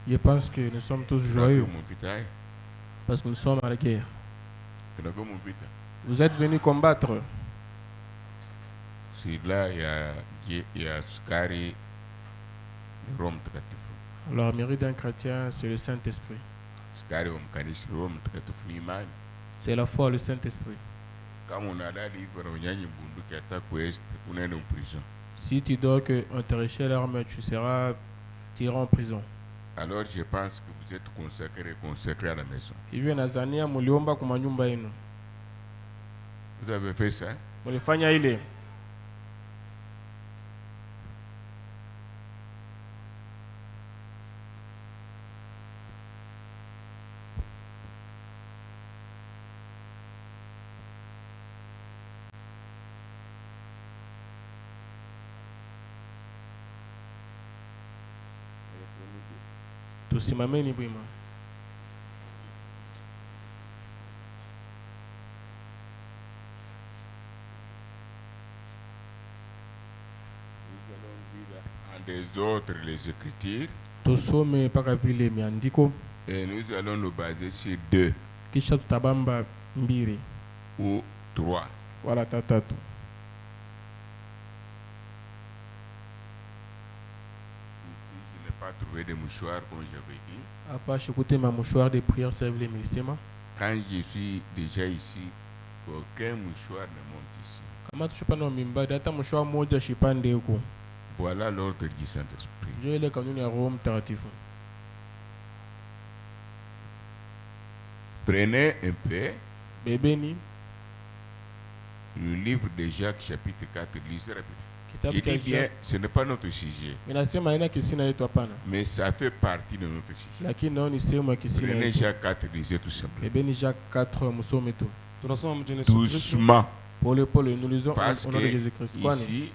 Je pense que nous sommes tous joyeux parce que nous sommes à la guerre. Vous êtes venus combattre. Alors, la mairie d'un chrétien, c'est le Saint-Esprit. C'est la foi, le Saint-Esprit. Si tu dors qu'on te recherche l'arme, tu iras en prison. Alors je pense que vous êtes consacré à la maison. Vous avez fait ça? Tusimameni bwima. Des autres les Écritures. Tusome paka vile miandiko. Et nous allons nous baser sur 2. Kisha tutabamba mbili ou 3. Wala tatatu. Trouver des mouchoirs comme j'avais dit. Après, j'écoutais ma mouchoir de prière serve les médecins. Quand je suis déjà ici, aucun mouchoir ne monte ici. Comment tu peux pas mimba data mouchoir moja shipande huko. Voilà l'ordre du Saint-Esprit. Je le kanuni ya Roho Mtakatifu. Prenez un peu. Bebeni. Le livre de Jacques chapitre 4 lisez rapidement. Je dis bien, ce n'est pas notre sujet. Mais ça fait partie de notre sujet. Prenez Jacques 4, lisez tout simplement. Doucement. Parce que ici,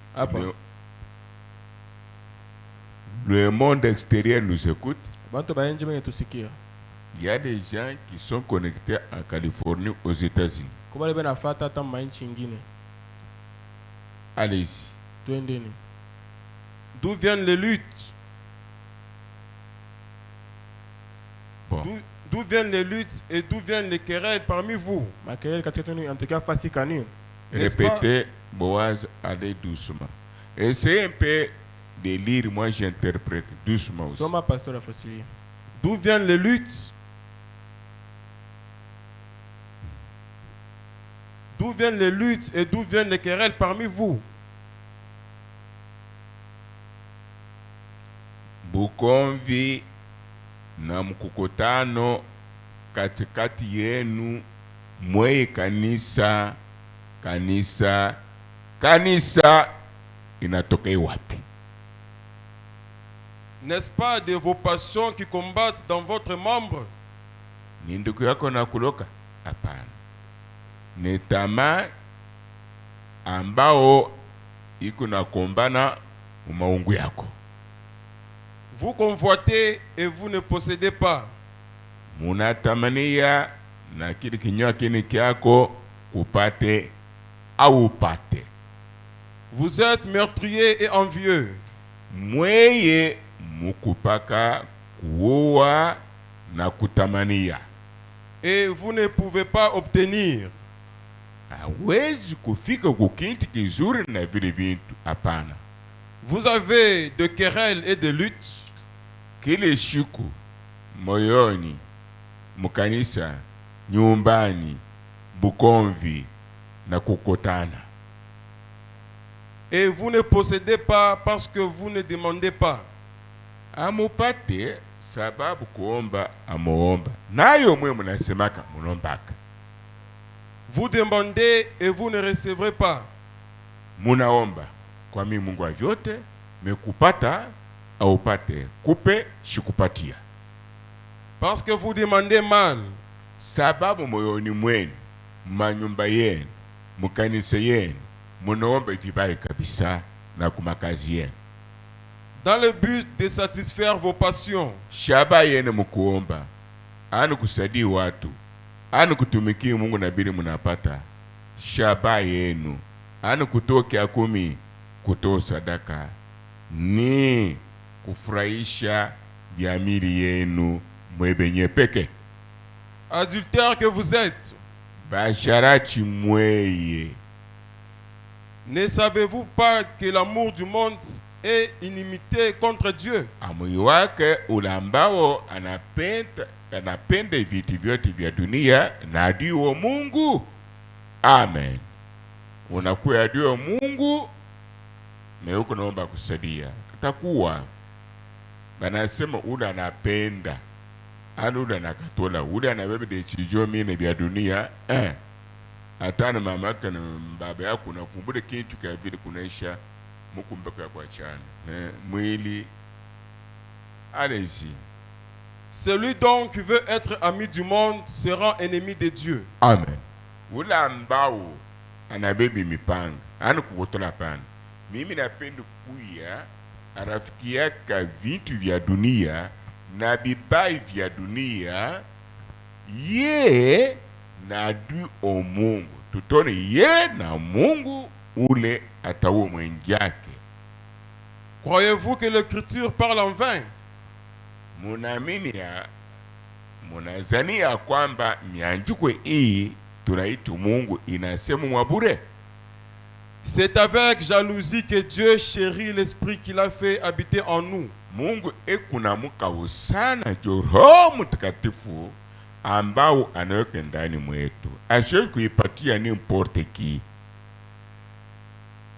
le monde extérieur nous écoute. Il y a des gens qui sont connectés en Californie, aux États-Unis. Allez-y. D'où viennent les luttes? Bon. D'où viennent les luttes et d'où viennent les querelles parmi vous? Répétez, Boaz, allez doucement. Essayez un peu de lire, moi j'interprète doucement aussi. D'où viennent les luttes? D'où viennent les luttes et d'où viennent les querelles parmi vous? Bukomvi na mkukutano katikati yenu mwe kanisa inatokea wapi? N'est-ce pas de vos passions qui combattent dans votre membre? Ni ndugu yako na kuloka? Hapana. Ni tamaa ambao iko na kombana umaungu yako. Vous convoitez et vous ne possédez pas. Munatamania na kile kinywa kini kyako upate au upate. Vous êtes meurtrier et envieux. Mweye mukupaka kuoa na kutamania. Et vous ne pouvez pas obtenir. Hawezi kufika kukinti kizuri na vile vitu, hapana. Vous avez de querelles et de luttes. Kile siku moyoni, mukanisa, nyumbani, bukomvi na kukotana. Et vous ne possédez pas parce que vous ne demandez pas. Amupate sababu kuomba amuomba. Nayo mwe munasemaka munombaka. Vous demandez et vous ne recevrez pas. Munaomba kwa mimi Mungu avyote, mekupata au pate, kupe shikupatia. Parce que vous demandez mal. Sababu moyoni mwenu, manyumba yenu, mukanisa yenu, munaomba vibaya kabisa na kumakazi yenu. Dans le but de satisfaire vos passions. Shaba yenu mukuomba, anu kusadi watu, anu kutumikia Mungu na bili munapata. Shaba yenu, anu kutoke akumi, kutoa sadaka. Ni kufurahisha vya mili yenu mwebenye peke. Adultères que vous êtes, basharati mweye, ne savez-vous pas que l'amour du monde est inimité contre Dieu? Amui wake ulambao anapenda vitu vyote vya dunia na adui wa Mungu. Amen. Unakuwa adui wa Mungu, meuko naomba kusadia. Atakuwa banasema ule anapenda, ule anakatola, ule anabebe de chijo mine vya dunia. Atana mama yake na baba yako nakumbure kitu kwa vile kunaisha mukumbeko ya kuachana. Mwili allez-y. Celui donc qui veut être ami du monde sera ennemi de Dieu. Amen. Ule ambao anabebe mipanga, kukotola pana. Mimi napenda kuya arafiki yaka vitu vya dunia na bibai vya dunia, ye na adui o Mungu. Tutone ye na Mungu ule atawo mwenjake. Croyez-vous que l'écriture parle en vain? Munazania kwamba mianjiko hii tunaitu Mungu inasema mwabure? C'est avec jalousie que Dieu chérit l'esprit qu'il a fait habiter en nous. Mungu ekuna mukawo sana Roho Mtakatifu ambao anaweka ndani mwetu. Asiwezi kuipatia n'importe qui.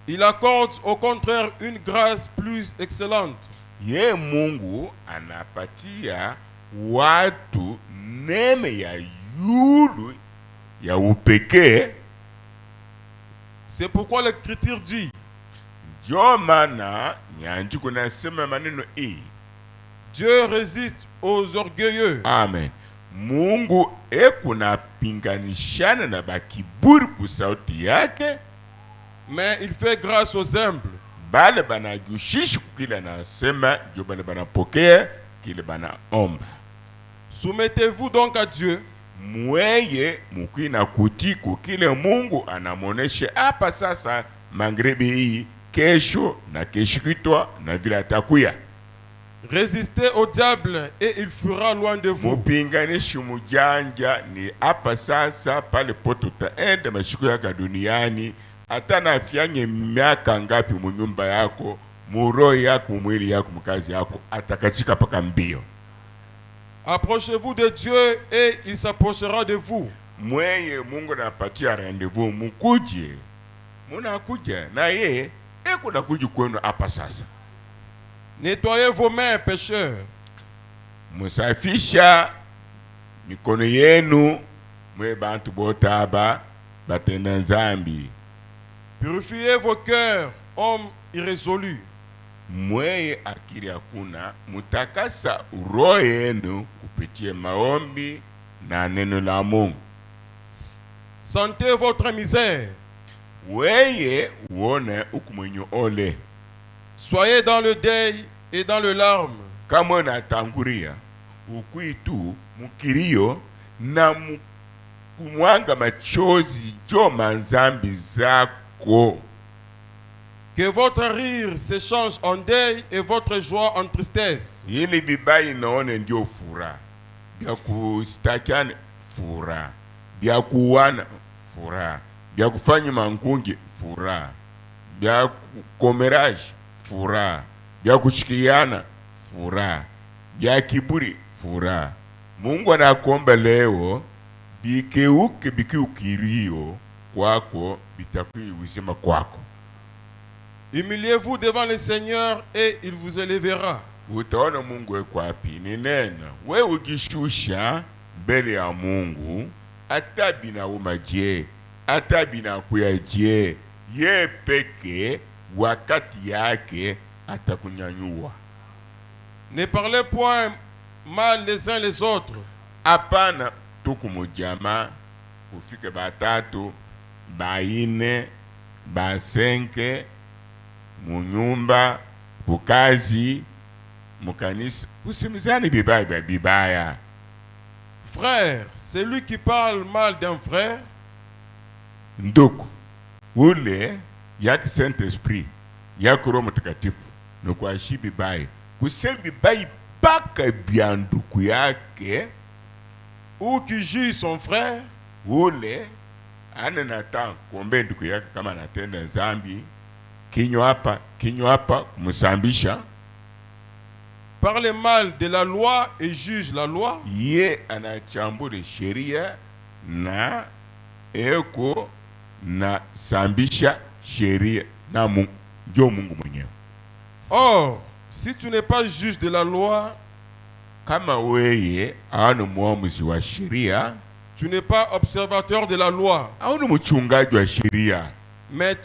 Il accorde au contraire une grâce plus excellente. Ye Mungu anapatia watu neme ya yulu ya upekee. C'est pourquoi l'écriture dit, Dieu résiste aux orgueilleux. Amen. Mungu ekuna pinganishana na bakiburi kusauti yake, mais il fait grâce aux humbles. Bale banajushishi kukila na sema, jo bale banapokea kile banaomba. Soumettez-vous donc à Dieu. Mweye mukina kutiku kile Mungu anamoneshe hapa sasa magharibi hii, kesho na keshikitwa na vile atakuya. Résistez au diable et il fuira loin de vous. Mupinganishi mujanja ni hapa sasa pale poto taenda mashiku yaka duniani, hata na afyanye miaka ngapi munyumba yako, muro yako, mwili yako, mkazi yako, atakachika paka mbio. Approchez-vous de Dieu et il s'approchera de vous. Mweye Mungu napatia rendez-vous, mukuje. Munakuja na ye kuna kuju kwenu hapa sasa. Nettoyez vos mains, pécheurs. Musafisha mikono yenu mwe bantu botaba batenda nzambi. Purifiez vos cœurs, hommes irrésolus. Mweye akili hakuna, mutakasa roho yenu kupitia maombi na neno la Mungu. Sentez votre misère. Weye uone ukumenyo ole. Soyez dans le deuil et dans le larme. Kama natanguria ukuitu mukirio na kumwanga machozi jo manzambi zako. Que votre rire s'échange en deuil et votre joie en tristesse. Yili bibai naone ndio fura. Bia kustakiana fura. Bia kuwana fura. Bia kufanya mangungi fura. Bia komeraji fura. Bia kushikiana fura. Bia kiburi fura. Mungu anakuomba leo bikeuke bikiukirio kwako bitakui uzima kwako. Humiliez-vous devant le Seigneur et il vous élèvera. Utaona Mungu eko wapi? Ni neno. Wewe ukishusha mbele ya Mungu, atabi na umaje, atabi na kuyaje, ye peke wakati yake atakunyanyua. Ne parlez point mal les uns les autres. Hapana tukumujama ufike batatu, baine, basenke, munyumba, bukazi, mukanisa, usimizani bibaya. Frère, celui qui parle mal d'un frère, ndugu ule yaki Saint-Esprit yaki Roho Mtakatifu nukuashi bibaya kusembi bai paka bianduku yake ou qui juge son frère ule ananata kuombe nduku yake kama anatenda zambi kinywa hapa kumsambisha parle mal de la loi et juge la loi. Ye anachambua sheria na eko na sambisha sheria na Mungu mwenyewe. Or, si tu n'es pas juge de la loi, kama weye anu muamuzi wa sheria, tu n'es pas observateur de la loi, anu mchungaji wa sheria, mais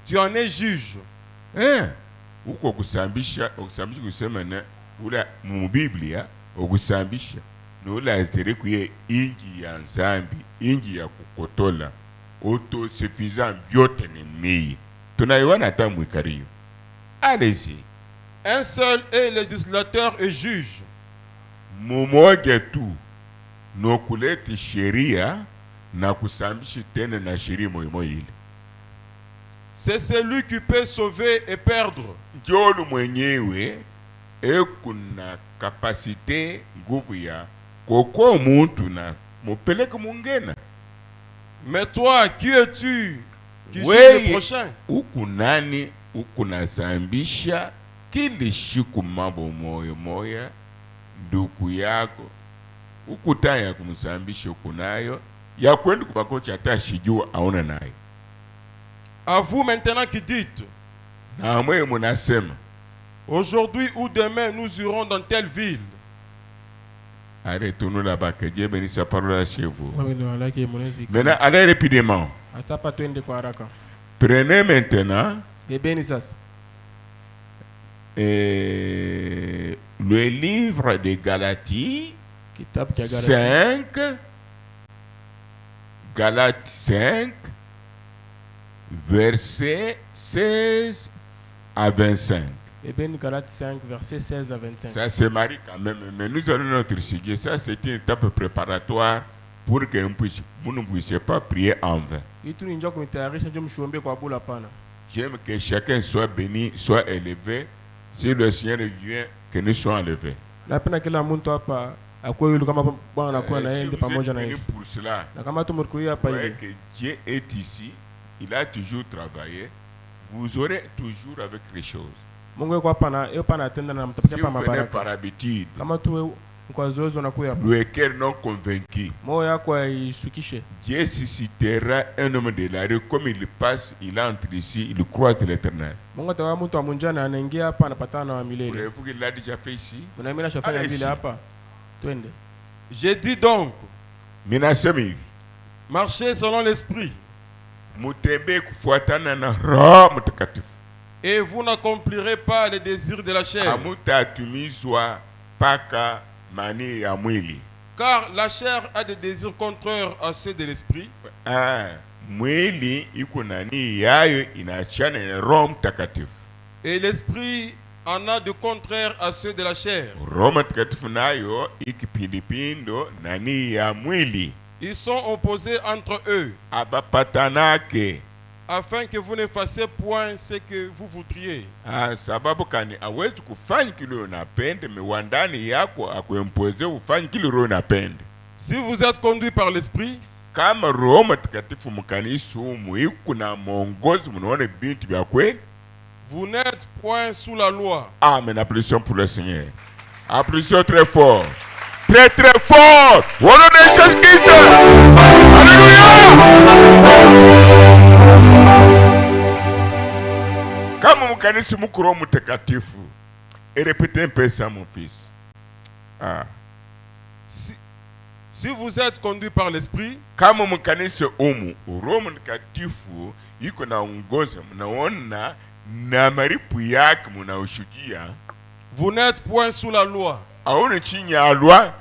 tu en es juge. Uko kusambisha kusema na ula mu Biblia okusambisha no la zere kuye inji ya nzambi, inji ya kukotola autosuffisant byote ni mii tunaiwana hata mwikariyo. Allez-y. Un seul est législateur et juge. Mumoja tu no kuleti sheria na kusambisha tena na sheria moyo ile. C'est celui qui peut sauver et perdre. Jolu mwenyewe ekuna kapasite nguvu ya koko muntu na mupeleke mungena. Mais toi, qui es-tu qui juge le prochain? Ukunani ukunasambisha kili shiku mambo moya nduku yako ukutaya kumsambisha ukunayo ya kwenda kubakocha hata shijua aona nayo. À vous maintenant qui dites, aujourd'hui ou demain nous irons dans telle ville. Arrêtons-nous là-bas, que Dieu bénisse sa parole chez vous. Maintenant, allez rapidement. Prenez maintenant le livre de Galatie 5, Galates 5, versets 16 à 25. Galates 5, versets 16 à 25. Ça se marie quand même, mais nous allons notre sujet. Ça, c'est une étape préparatoire pour que vous ne puissiez pas prier en vain. J'aime que chacun soit béni, soit élevé. Si le Seigneur vient, que nous soyons élevés. Si vous êtes venu pour cela, voyez que Dieu est ici. Il a toujours travaillé. Vous aurez toujours avec les choses. Si vous venez par habitude, le cœur non convaincu, Dieu suscitera un homme de la rue. Comme il passe, il entre ici, il croise de l'Éternel. Voulez-vous qu'il l'a déjà fait ici? J'ai dit donc, marchez selon l'esprit. Et vous n'accomplirez pas les désirs de la chair. Car la chair a des désirs contraires à ceux de l'esprit. Et l'esprit en a de contraires à ceux de la chair. Ils sont opposés entre eux, afin que vous ne fassiez point ce que vous voudriez. Si vous êtes conduit par l'esprit, vous n'êtes point sous la loi. Amen. Applaudissons pour le Seigneur. Applaudissons très fort. Très très fort. Au nom de Jésus-Christ. Alléluia. Kama mkanisi mukuro mtakatifu. Et répétez un peu ça, mon fils. Si vous êtes conduit par l'esprit, kama mkanisi umu, Roho Mtakatifu iko na ongoza, mnaona na maripu yake mnaoshuhudia. Vous n'êtes point sous la loi. Aone chini ya loi,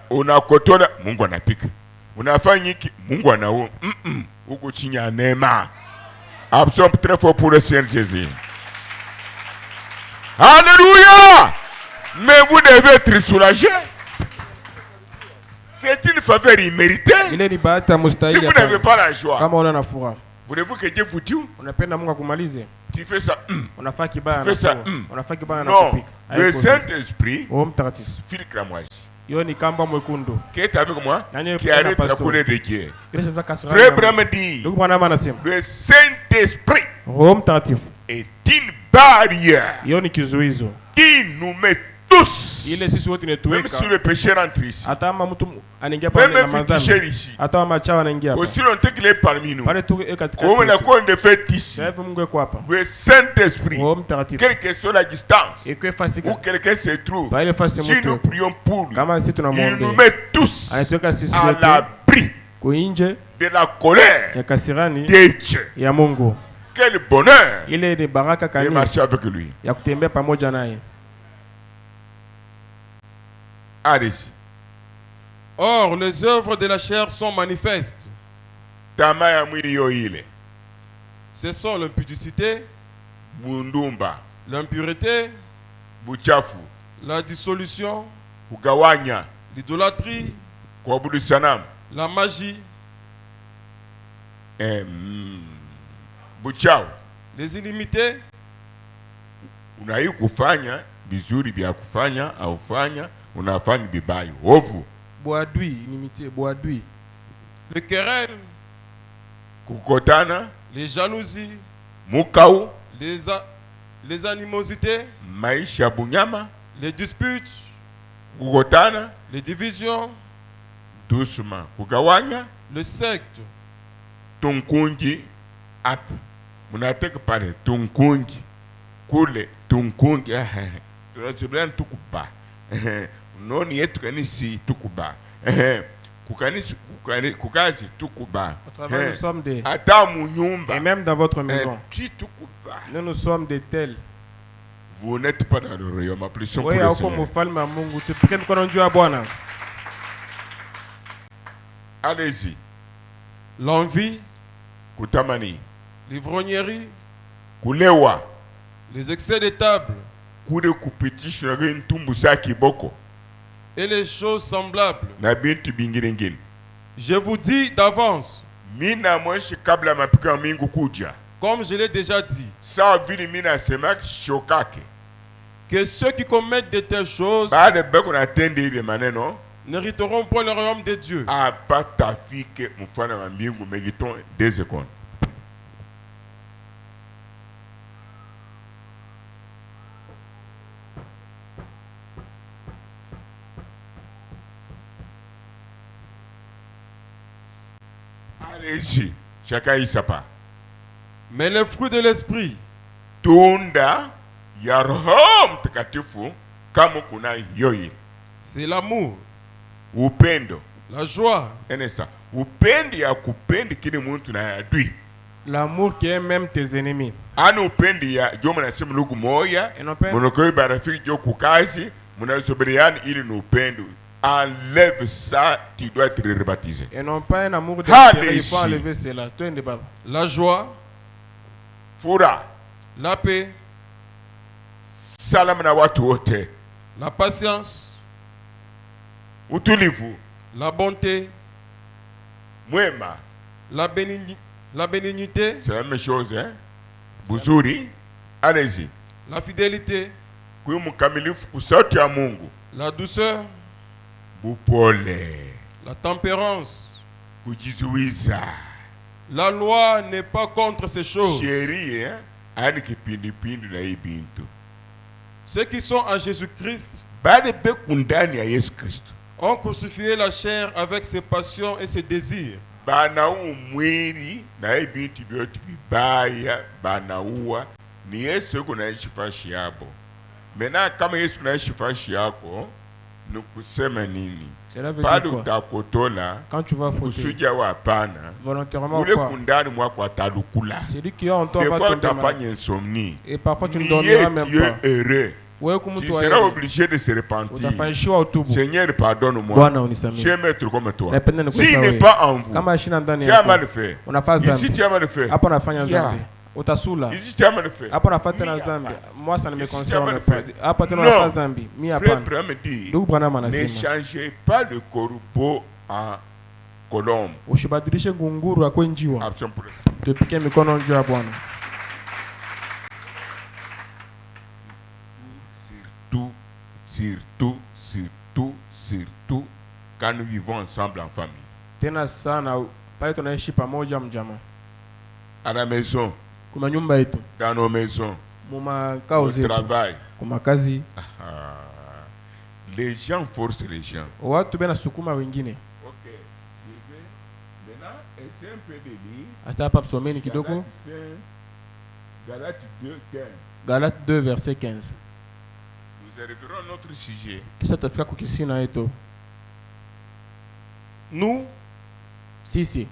unakotola Mungu anapika. Unafanya hiki Mungu anao. Uko chini ya neema. Absolument très fort pour le Seigneur Jésus. Alléluia! Mais vous devez être soulagé. C'est une faveur imméritée. Si vous n'avez pas la joie, voulez-vous que Dieu vous tue? Tu fais ça. Tu fais ça. Non. Le Saint-Esprit, file cramoisi. Qui est avec moi, qui arrête la colère de Dieu. Frère Branham dit, le Saint-Esprit est une barrière qui nous met tous, même si le péché rentre ici, même si tu cherches ici, aussi longtemps qu'il est parmi nous, comme la cour de fête ici, le Saint-Esprit, quelle que soit la distance, où quelqu'un se trouve, si nous prions pour lui, il nous met tous à l'abri de la colère de Dieu. Quel bonheur de marcher avec lui. Allez-y. Or, les œuvres de la chair sont manifestes. Ce sont l'impudicité, l'impureté, la dissolution, l'idolâtrie, la magie, les inimités, vizuri vya kufanya au fanya unafanya vibaya ovu. Boadui, inimité, boadui. Les querelles, kukotana, les jalousies, mukau, les animosités, maisha bunyama, les disputes, kukotana, les divisions, doucement, kugawanya, le secte, tunkunji up. Munataka pale tunkunji kule tunkunji tunasubiri tukuba noni yetu kanisi tukuba kukazi tukuba ata mu nyumba et même dans votre maison tukuba. Nous sommes des tels. Vous n'êtes pas dans le royaume. Applaudissons pour le Seigneur. Allez-y. L'envie, kutamani, l'ivrognerie, kulewa, les excès de table, et les choses semblables. Je vous dis d'avance, comme je l'ai déjà dit, que ceux qui commettent de telles choses n'hériteront pas le royaume de Dieu. Allez-y, chacun y sapa. Mais le fruit de l'esprit, tunda ya Roho Mtakatifu kama kuna yoyi, c'est l'amour, upendo, la joie, enesa upendo ya kupendi kile muntu na adui, l'amour qui aime même tes ennemis. Ana upendo ya joma na simu lugu moya monokoi barafiki jo kukazi munasoberiani ili ni upendo. Enlève ça, tu dois être rebaptisé. Et non pas un amour de terre, il faut enlever cela. La joie, fura, la paix, salam na watu wote, la patience, utulivu, la bonté, mwema, la bénignité. C'est la même chose, hein? Buzuri, allez-y. La fidélité, kuyu mkamilifu kusauti ya Mungu, la douceur, bupole, la tempérance, kujizuiza. La loi n'est pas contre ces choses. Sheria ani kipindipindi na ibintu. Ceux qui sont en Jésus-Christ ont crucifié la chair avec ses passions et ses désirs. Mwili na ibintu byote bibaya banaua ni Yesu kunaishi fashi yabo. Mena kama Yesu kunaishi fashi yako nukusema nini? Bado utakotola quand tu vas fauter volontairement quoi. C'est lui qui a en toi va tomber insomnie. Et parfois tu ne dormiras même pas. Tu seras obligé de se repentir. Seigneur, pardonne-moi. Je vais mettre comme toi. S'il n'est pas en vous, tu as mal fait. Ici tu as mal fait. Utasula ici tu as mal fait. Hapa nafuata na Zambia. Moi ça ne me concerne pas. Hapa tena nafuata Zambia. Mimi hapana. Ndugu Branham anasema, ne changez pas le corbeau en colombe. Usibadilishe ngunguru akwe njiwa. Tupike mikono juu ya Bwana. Surtout quand nous vivons ensemble en famille. Tena sana pale tunaishi pamoja mjamaa. À la maison. Kuma nyumba yetu. Dans nos maisons. Au travail. Kuma kazi. Les gens forcent les gens. Watu bena sukuma wengine. OK. Maintenant, essaie un peu de lire. Hasta hapa msomeni kidogo. Galates 2:15. Galates 2 verset 15. Nous arriverons à notre sujet. Kisha tafika kukisina yetu. Nous, si,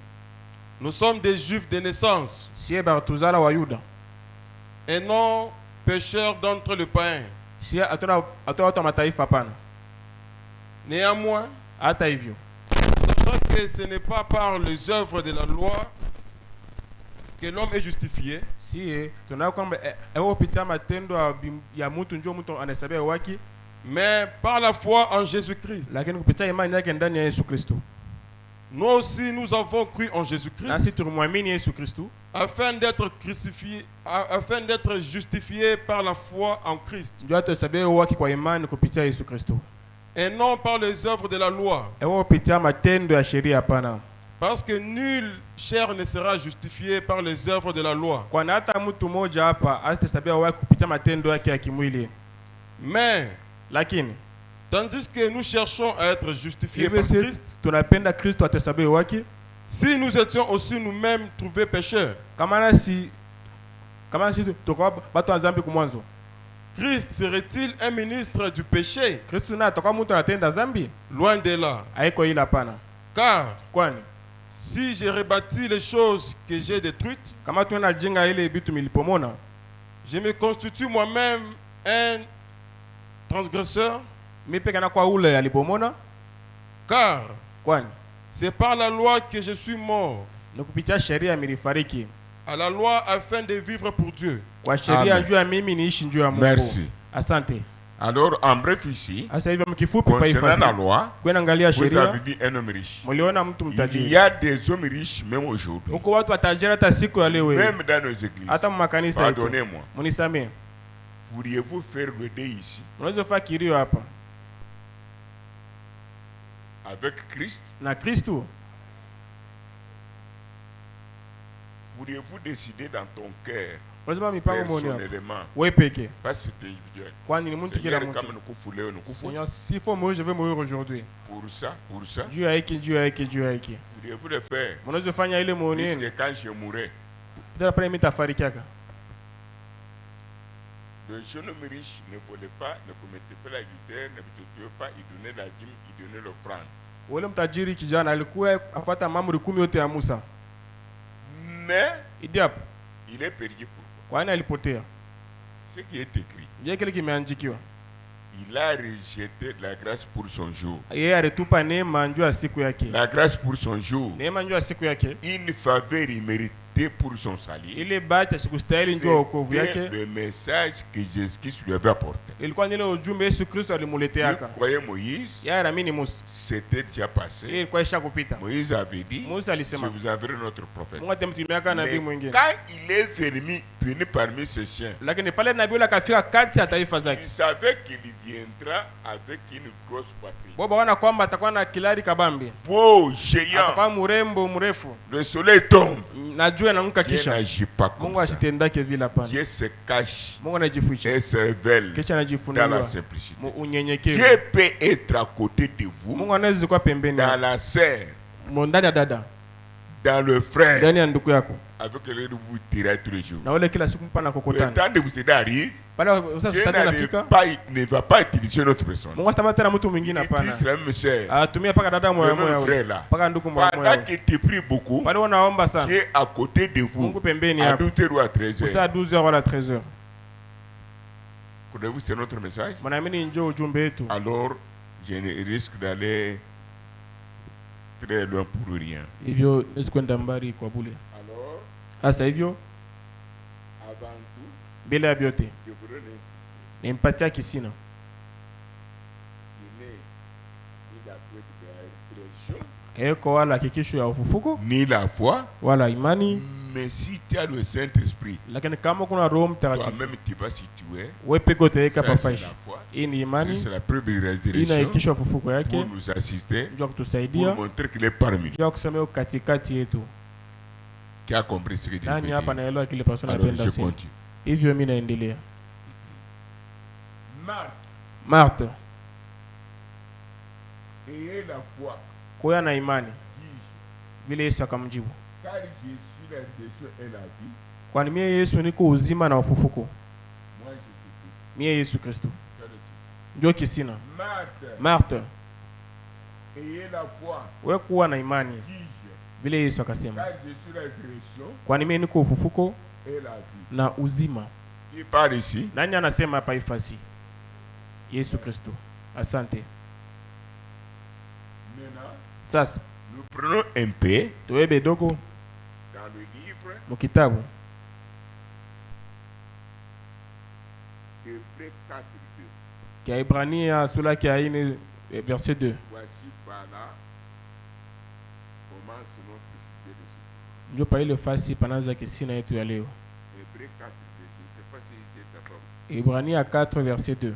nous sommes des Juifs de naissance. Si batuzala wa Yuda. Et non pécheurs d'entre les païens. Si atona mataifa pana. Néanmoins, hata hivyo, sachant que ce n'est pas par les œuvres de la loi que l'homme est justifié. Si tunao kwamba epita matendo ya mtu ndio mtu anahesabia waki, mais par la foi en Jésus-Christ. Lakini kupitia imani yake ndani ya Yesu Kristo. Nous aussi, nous avons cru en Jésus-Christ afin d'être crucifiés, afin d'être justifiés par la foi en Christ. Et non par les œuvres de la loi. Parce que nulle chair ne sera justifiée par les œuvres de la loi. Mais tandis que nous cherchons à être justifiés par Christ, si nous étions aussi nous-mêmes trouvés pécheurs, Christ serait-il un ministre du péché? Loin de là. Car si j'ai rebâti les choses que j'ai détruites, je me constitue moi-même un transgresseur. Car c'est par la loi que je suis mort. À la loi afin de vivre pour Dieu. Merci. Alors, en bref ici, concernant la loi, vous avez vu un homme riche. Il y a des hommes riches même aujourd'hui. Même dans nos églises. Pardonnez-moi. Pourriez-vous faire le dé ici? Avec Christ? Pourriez-vous décider dans ton cœur personnellement? Pas c'est individuel. Seigneur, Seigneur, s'il faut mourir, je vais mourir aujourd'hui. Pour ça. Pourriez-vous le faire? Puisque quand je mourrai, le jeune homme riche ne volait pas, ne commettait pas l'adultère, ne tuait pas, il donnait la dîme, il donnait l'offrande. Mais il est perdu pourquoi? Ce qui est écrit. Il a rejeté la grâce pour son jour. La grâce pour son jour. Une faveur imméritée pour son salut. C'était le message que Jésus-Christ lui avait apporté. Vous croyez Moïse? C'était déjà passé. Moïse avait dit, je vous enverrai notre prophète. Mais quand il est venu parmi ces chiens, il savait qu'il viendra avec une grosse patrie. Beau, géant. Le soleil tombe. Dieu n'agit pas comme ça. Dieu se cache et se révèle dans la simplicité. Dieu peut être à côté de vous, dans la sœur, dans le frère, avec lequel vous tirez tous les jours. Le temps de vous aider arrive. Dieu ne va pas utiliser notre personne. Il utilise la même sœur, le même frère là. Pendant que tu pries beaucoup, Dieu est à côté de vous à 12h ou à 13h. Connaissez-vous, c'est notre message? Alors, je risque d'aller très loin pour rien. Alors, avant tout, nimpatia kisina eko wala hakikisho ya ufufuko ni la foi wala imani Mais si tu as le Saint-Esprit, lakini kama kuna Roho Mtakatifu, toi-même tu vas situer. Wewe pekee utaweka Ça, c'est pafashi. la foi. Hii ni imani. C'est la preuve de résurrection Inaikisha ufufuko yake. pour nous assister, Njoo kutusaidia. pour montrer qu'il est parmi nous. Njoo kusema katikati yetu. Qui a compris ce que je veux Nani hapa dire? naelewa kile pastor Alors anapenda je sema. continue. Hivyo mimi naendelea. Marthe, Marthe, ayez la foi, kuwa na imani. dis-je, Vile Yesu akamjibu, car je suis la résurrection et la vie. kwani mie Yesu niko uzima na ufufuko. Moi je suis Mie Yesu Kristo. Christ. Njoo kisina. Marthe, Marthe, ayez la foi, wewe kuwa na imani. dis-je, Vile Yesu akasema, car je suis la résurrection kwani mie niko ufufuko et la vie. na uzima. Il parle ici. Nani anasema hapa ifasi? Yesu Kristo. Asante. Maintenant, Sasa nous prenons un peu tuwebe dogo dans le livre mukitabu Hébreux 4:2. kia Ibrania sura kia 4 verset 2. Voici par là comment c'est notre sujet de ce jour. Ndio pa ile fasi panaza kisina yetu ya leo. Hébreux 4:2. Je ne sais pas si il est d'accord. Ibrania 4 verset 2.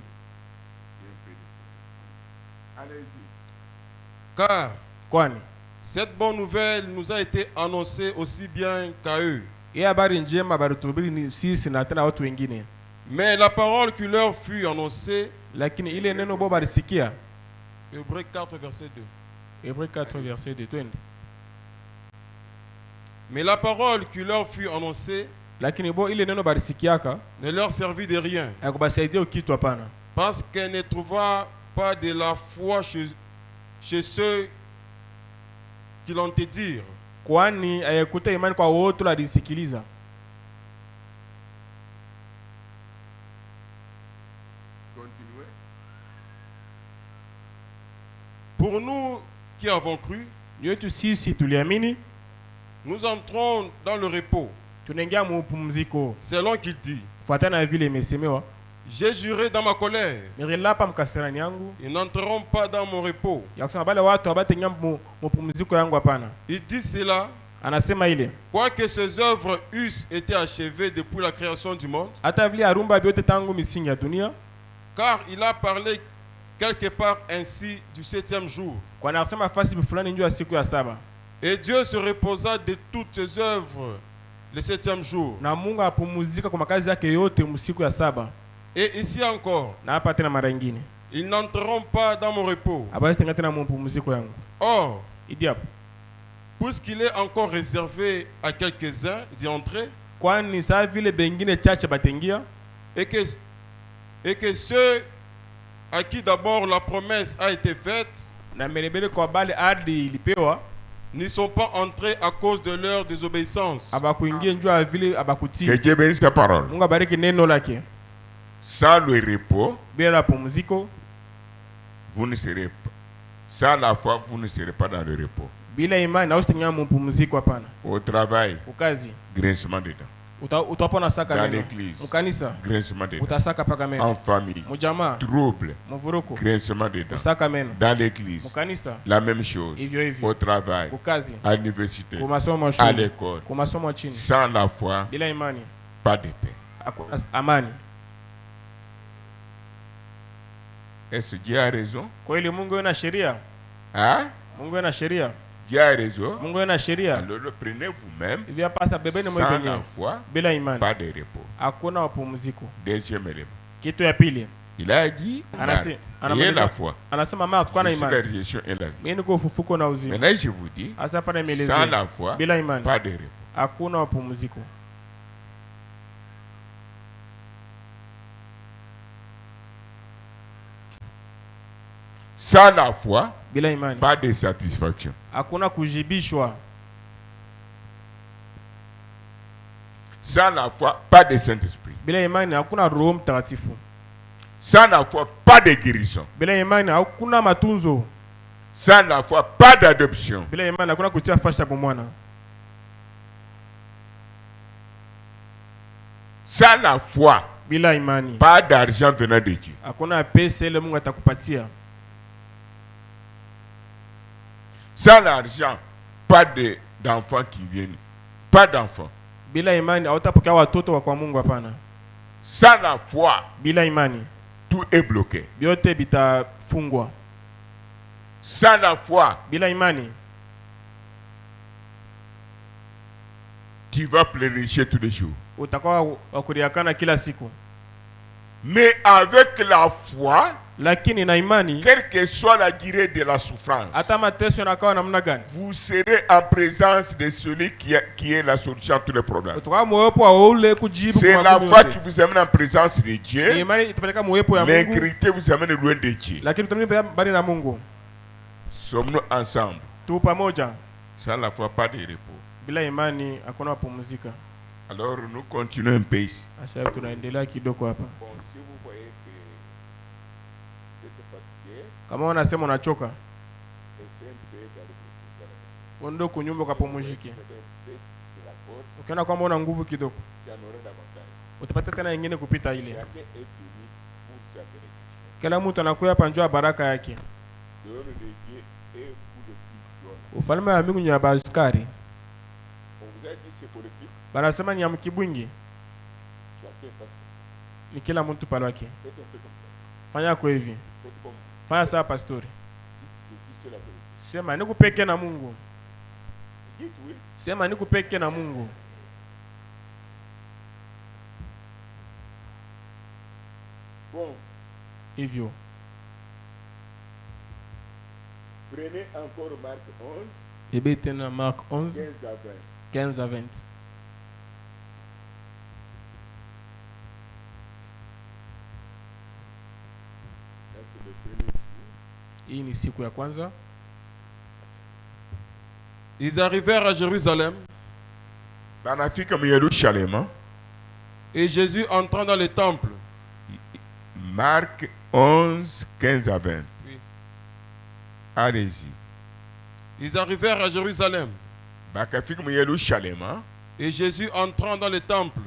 Allez-y. Car Kwani cette bonne nouvelle nous a été annoncée aussi bien qu'à eux. hii habari njema barutubiri ni sisi na tena watu wengine, Mais la parole qui leur fut annoncée, lakini ile neno bo barisikia. Hébreux 4 verset 2. Hébreux 4 verset 2 twende. Mais la parole qui leur fut annoncée Lakini bo ile neno barisikiaka ne leur servit de rien, akubasaidia kitu hapana, parce qu'elle ne trouva pas de la foi chez ceux qui l'ont été dire. kwani ayekuta imani kwa wote walisikiliza. Continuez. Pour nous qui avons cru, Yetu sisi tuliamini, nous entrons dans le repos, tunaingia mupumziko selon qu'il dit. fuatana na vile imesemewa. J'ai juré dans ma colère, Nililapa mkasirani yangu ils n'entreront pas dans mon repos. ya kusema bale watu abatengia mupumziko yangu hapana. Il dit cela, Anasema ile quoique ces œuvres eussent été achevées depuis la création du monde, hata vile arumba vyote tangu misingi ya dunia, car il a parlé quelque part ainsi du 7e jour. kwani anasema fasi fulani njoo ya siku ya saba, Et Dieu se reposa de toutes ses œuvres le 7e jour. na Mungu apumzika kwa makazi yake yote msiku ya saba. Et ici encore, Na hapa tena mara nyingine ils n'entreront pas dans mon repos. abasi tenga tena mupumziko yangu. Or, Idi hapo, puisqu'il est encore réservé à quelques-uns d'y entrer, kwani saa vile bengine chache batengia, et que ceux à qui d'abord la promesse a été faite na melebele kwa bale ardhi ilipewa n'y sont pas entrés à cause de leur désobéissance. abakuingia njoo ya vile abakutii. Que Dieu bénisse sa parole. Mungu abariki neno lake. Sans le repos, Bila pumziko, vous ne serez pas. Sans la foi, vous ne serez pas dans le repos. bila imani na usitenga mupumziko hapana. Au travail, Ukazi grincement des dents. utapona saka Dans meno. l'église, Mukanisa grincement des dents. utasaka paka En meno. famille, Mujamaa trouble, muvuruko grincement des dents. usaka meno. Dans l'église, Mukanisa la même chose. hivyo hivyo. Au travail, Ukazi à l'université, kwa masomo à shule, l'école. kwa masomo chini. Sans la foi, Bila imani pas de paix. hakuna amani. Est-ce que Dieu a raison? Kwa ile Mungu yana sheria. Hein? Mungu yana sheria. Dieu a raison. Mungu yana sheria. Alors le prenez vous-même. Hivyo pasa bebeni mwe Sans la penyewe. foi, Bila imani pas de repos. hakuna mapumziko. Deuxième élément. Kitu ya pili Il a dit, Anasi- ayez la foi. anasema Martha, kwa na Je suis la imani résurrection et la vie. mimi niko ufufuko na uzima. Maintenant, je vous dis, Asa hapa sans nimeelezea la foi, bila imani pas de repos. hakuna mapumziko. Sans la foi, Bila imani pas de satisfaction. hakuna kujibishwa. Sans la foi, pas de Saint-Esprit. Bila imani hakuna Roho Mtakatifu. Sans la foi, pas de guérison. Bila imani hakuna matunzo. Sans la foi, pas d'adoption. Bila imani hakuna kutia fasha kwa mwana. Sans la foi, Bila imani pas d'argent venant de Dieu. hakuna pesa ile Mungu atakupatia. Sans l'argent, pas d'enfants qui viennent. Pas d'enfants. Bila imani hautapokea watoto wa kwa Mungu hapana. Sans la foi, bila imani tout est bloqué. Byote bitafungwa. Sans la foi, bila imani tu vas pleurnicher tous les jours. Utakuwa wakuriakana kila siku. Mais avec la foi, lakini na imani, quelle que soit la durée de la souffrance, hata mateso yanakuwa namna gani, vous serez en présence de celui qui est la solution à tous les problèmes. C'est la foi qui vous amène en présence de Dieu. L'intégrité vous amène loin de Dieu. Sommes-nous ensemble? Sans la foi, pas de repos. Bila imani hakuna kupumzika. Alors nous continuons un peu ici. Sasa tunaendelea kidogo hapa. Kama unasema unachoka, uende kunyumba kapumzike. Ukiona kwamba una nguvu kidogo, utapata tena nyingine kupita ile. Kila mtu anakuja hapa njoo baraka yake. Ufalme wa mbingu ni wa askari. Banasema ni ya mkibwingi. Ni kila mtu pale wake. Fanya kwa hivi. Fanya sawa pastori. Sema nikupeke na Mungu. Sema nikupeke na Mungu. Hivyo. Prenez encore Marc 11. Ebe tena Marc 11. 15 à 20. Hii ni siku ya kwanza. Ils arrivèrent à Jérusalem. Et Jésus entrant dans le temple. Marc 11, 15 à 20. Oui. Allez-y. Ils arrivèrent à Jérusalem. Et Jésus entrant dans le temple.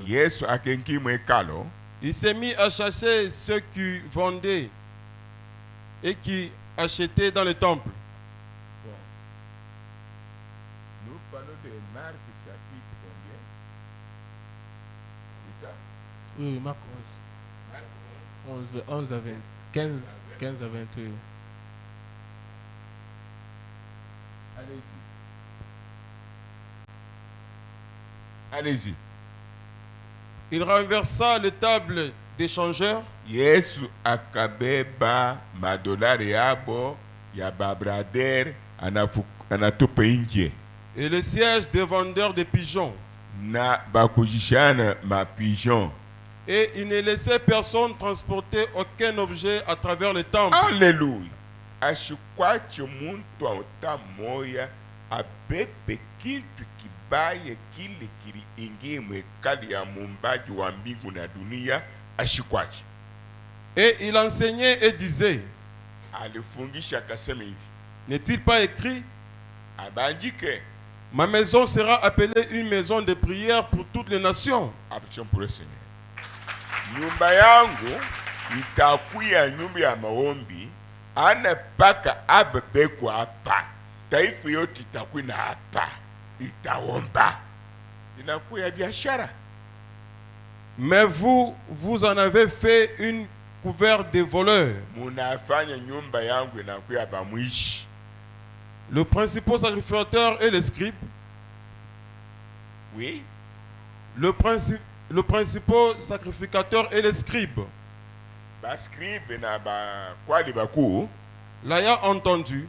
Il s'est mis à chasser ceux qui vendaient et qui achetaient dans le temple. Nous parlons de Marc chapitre combien? Oui, Marc 11. 11 à 20. 15 à 28. Allez-y. Allez-y. Il renversa les tables des changeurs. Yesu akabeba madolari yabo ya babrader anatupa nje. Et le siège des vendeurs de pigeons. Na bakujishana ma pigeon. Et il ne laissait personne transporter aucun objet à travers le temple. Alléluia. Ashikwache muntu ota moya abebe kitu kibaye kile kiliingie mwekali ya mumbaji wa mbingu na dunia ashikwache. Et il enseignait et disait, alifungisha akasema hivi, n'est-il pas écrit, abandike, ma maison sera appelée une maison de prière pour toutes les nations. Appelation pour le Seigneur. Nyumba yangu itakuwa nyumba ya maombi, ana paka abebeko hapa. Taifa yote itakuwa na hapa. Itaomba. Inakuwa ya biashara. Mais vous en avez fait une couverte de voleurs. Munafanya nyumba yangu inakuwa ya bamwishi. Le principal sacrificateur et les scribes. Oui. Le principal sacrificateur et les scribes. L'ayant entendu,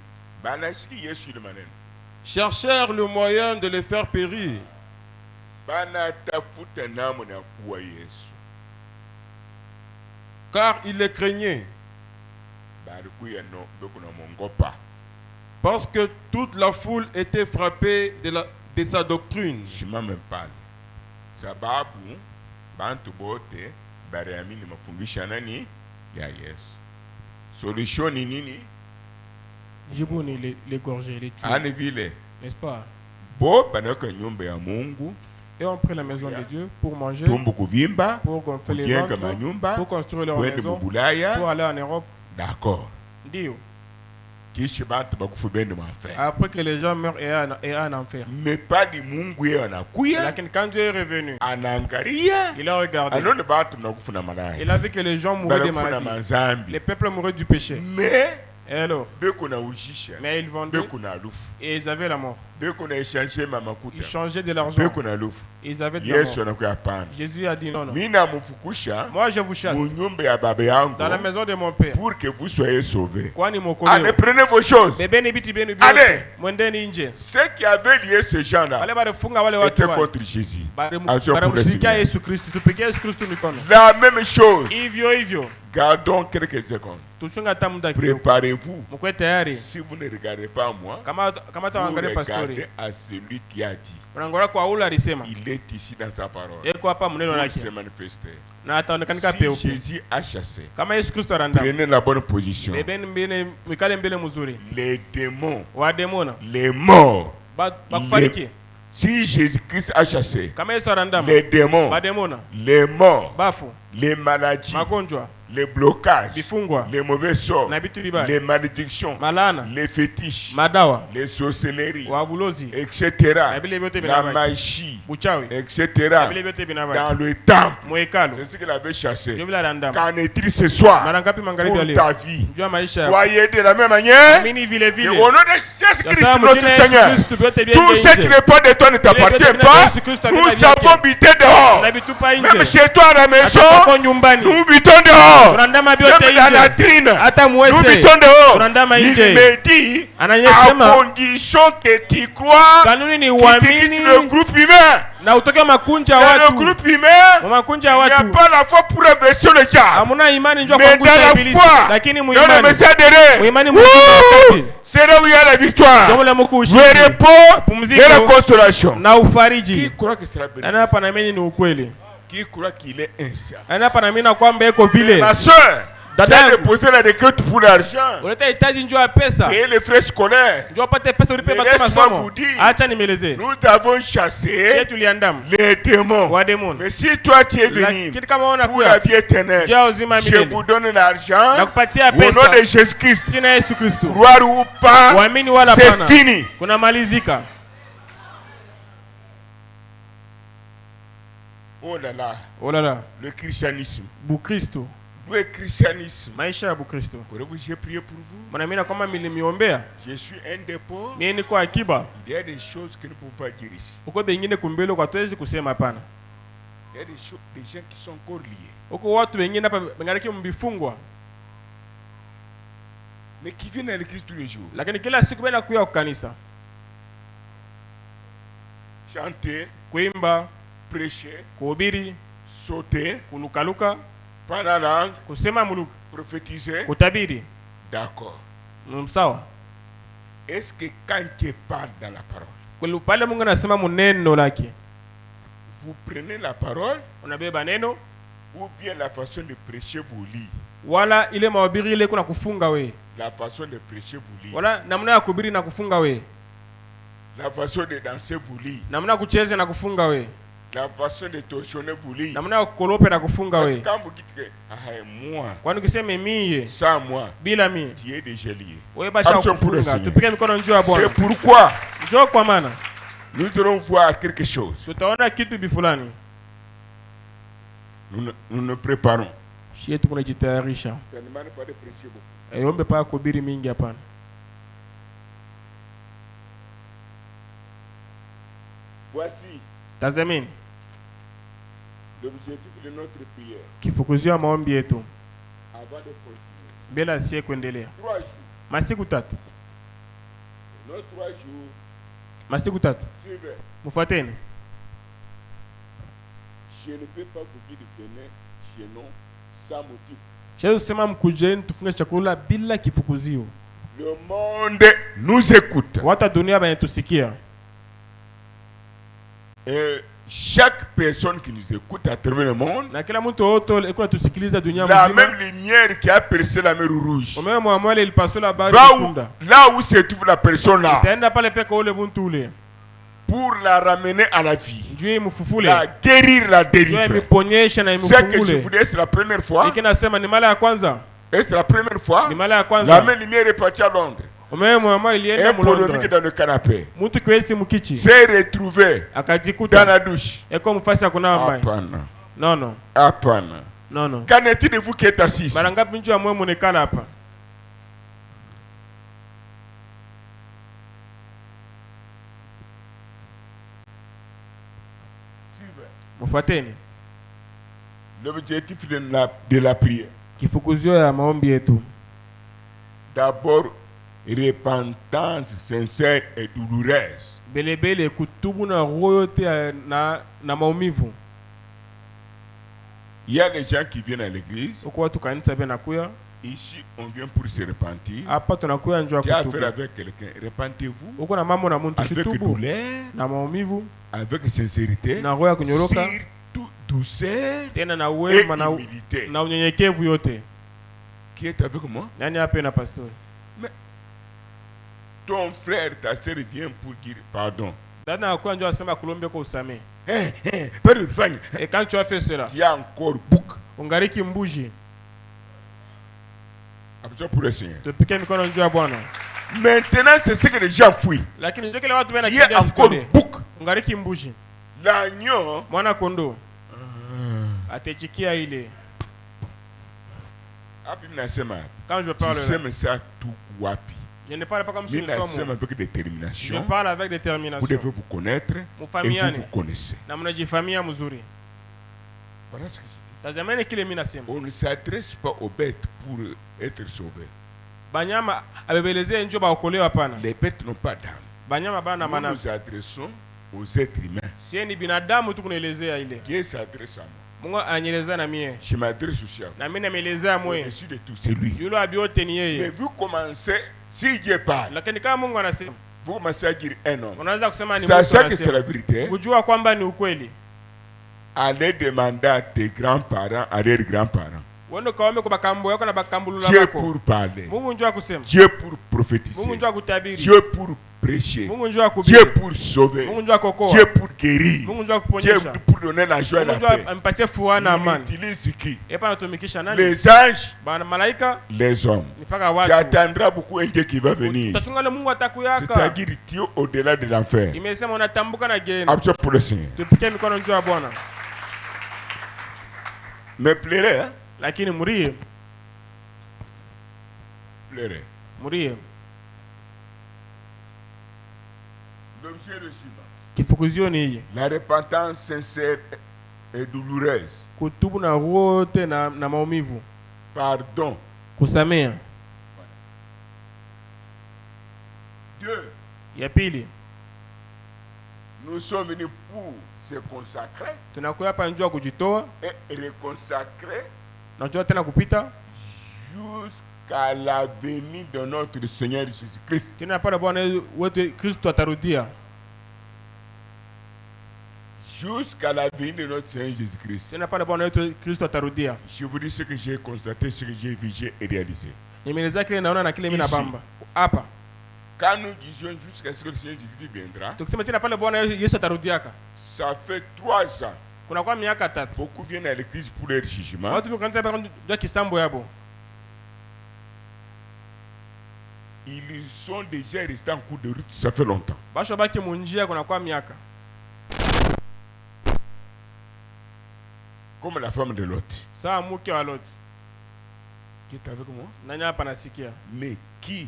cherchèrent le moyen de les faire périr. Car ils les craignaient. Parce que toute la foule était frappée de sa doctrine. Sababu bantu bote bariamini mafundisho nani ya Yesu. Solution ni nini? Jibu ni l'égorger, les tuer. Ani vile, n'est-ce pas? Bo banaka nyumba ya Mungu. Et on prit la maison de Dieu pour manger, tumbu kuvimba, pour gonfler les ventres, pour construire leur maison, pour aller en Europe. D'accord. Dio. Après que les gens meurent et en enfer. Mais pas du Mungu anakuya. Quand Dieu est revenu, il a regardé. Il a vu que les gens mouraient des maladies. Les peuples mouraient du péché. Et alors, mais ils vendaient et ils avaient la mort. Ils changeaient de l'argent. Ils avaient de la mort. Jésus a dit non, non. Moi je vous chasse dans la maison de mon père pour que vous soyez sauvés. Allez, prenez vos choses. Allez. Ceux qui avaient lié ces gens-là étaient contre Jésus. La même chose. Gardons quelques secondes. Préparez-vous. Si vous ne regardez pas moi, vous regardez à celui qui a dit. Il est ici dans sa parole pour se manifester. Si Jésus a chassé, prenez la bonne position. Les démons, les morts, si Jésus-Christ a chassé les démons, les morts, les maladies, les blocages, les mauvais sorts, les malédictions, les fétiches, les sorcelleries, etc., la magie, etc., dans le temple, c'est ce qu'il avait chassé. Qu'en est-il ce soir pour ta vie? Croyez de la même manière que au nom de Jésus-Christ, notre Seigneur, tout ce qui n'est pas de toi ne t'appartient pas. Nous avons habité dehors. Même chez toi à la maison, nous habitons dehors. Même dans la trine, nous habitons dehors. Il me dit, à condition que tu crois, que tu quittes le groupe humain. Dans le groupe humain, il n'y a pas la foi pour inverser le diable. Mais dans la foi, dans le message de Dieu, c'est là où il y a la victoire, le repos et la consolation. Qui croit que c'est la bénédiction? Qui croit qu'il est instant? Ma soeur, tu as déposé la requête pour l'argent et les frais scolaires. Mais laisse-moi vous dire, nous avons chassé les démons. Mais si toi tu es venu pour la vie éternelle, je vous donne l'argent au nom de Jésus-Christ. Croire ou pas, c'est fini. Oh là là, le christianisme. Le christianisme. J'ai prié pour vous. Je suis un des pauvres. Il y a des choses que nous ne pouvons pas dire ici. Il y a des gens qui sont encore liés. Mais qui viennent à l'église tous les jours. Chanter, prêcher, sauter, parler la langue, prophétiser. D'accord. Est-ce que quand tu parles dans la parole, vous prenez la parole ou bien la façon de prêcher vous lit? La façon de prêcher vous lit. La façon de danser vous lit. La façon de torsionner vous lit. Parce que quand vous dites que moi, sans moi, tu es déjà lié. C'est pourquoi nous devons voir quelque chose. Nous nous préparons. Voici l'objectif de notre prière. Kifukuzia maombi yetu. Avant de continuer. Bila sie kuendelea. 3 jours. Masiku 3. No 3 jours. Masiku 3. Suivez. Mufuateni. Je ne peux pas vous dire de venir chez nous sans motif. Je sema mkujeni tufunge chakula bila kifukuzio. Le monde nous écoute. Wata dunia banatusikia. Et chaque personne qui nous écoute à travers le monde, la même lumière qui a percé la mer Rouge, là où se trouve la personne là, pour la ramener à la vie, la guérir, la délivrer. C'est que je vous dis, c'est la première fois. Est-ce la première fois? La même lumière est partie à Londres. Un polonais qui est dans le canapé s'est retrouvé dans la douche. Apana. Non. Apana. Non. Qu'en est-il de vous qui êtes assis? L'objectif de la prière. D'abord, repentance sincère et douloureuse. Il y a des gens qui viennent à l'église. Ici, on vient pour se repentir. Tu as affaire avec quelqu'un. Repentez-vous avec douleur, avec sincérité, surtout douceur et humilité. Qui est avec moi? Mais ton frère, ta soeur vient pour dire pardon. Et quand tu as fait cela, tu as encore bouc. Maintenant, c'est ce que les gens fuient. Tu as encore bouc. L'agneau. Quand je parle, je ne parle pas comme si nous sommes avec détermination. Je parle avec détermination. Vous devez vous connaître et vous vous connaissez. Voilà ce que je dis. On ne s'adresse pas aux bêtes pour être sauvés. Les bêtes n'ont pas d'âme. Nous nous adressons aux êtres humains. Dieu s'adresse à moi. Je m'adresse aussi à vous. Au-dessus de tout, c'est lui. Mais vous commencez, si Dieu parle, vous commencez à dire un homme. Sachant que c'est la vérité, allez demander à tes grands-parents, à leurs grands-parents. Dieu pour parler, Dieu pour prophétiser, Dieu pour prêcher, Dieu pour sauver, Dieu pour guérir, Dieu pour donner la joie et la paix. Il utilise qui? Les anges, les hommes. Tu attendras beaucoup un Dieu qui va venir. C'est-à-dire tu es au-delà de l'enfer. Absolument pour le Seigneur. Mais pleurez, hein? Pleurez. L'objet de Shiva. La repentance sincère et douloureuse. Pardon. Deux. Nous sommes venus pour se consacrer et reconsacrer jusqu'à la venue de notre Seigneur Jésus-Christ. Jusqu'à la venue de notre Seigneur Jésus-Christ. Je vous dis ce que j'ai constaté, ce que j'ai vu, j'ai réalisé. Ici, quand nous disions jusqu'à ce que le Seigneur Jésus viendra, ça fait 3 ans. Beaucoup viennent à l'église pour leur jugement. Ils sont déjà restés en cours de route, ça fait longtemps. Comme la femme de Lot. Qui est avec moi? Mais qui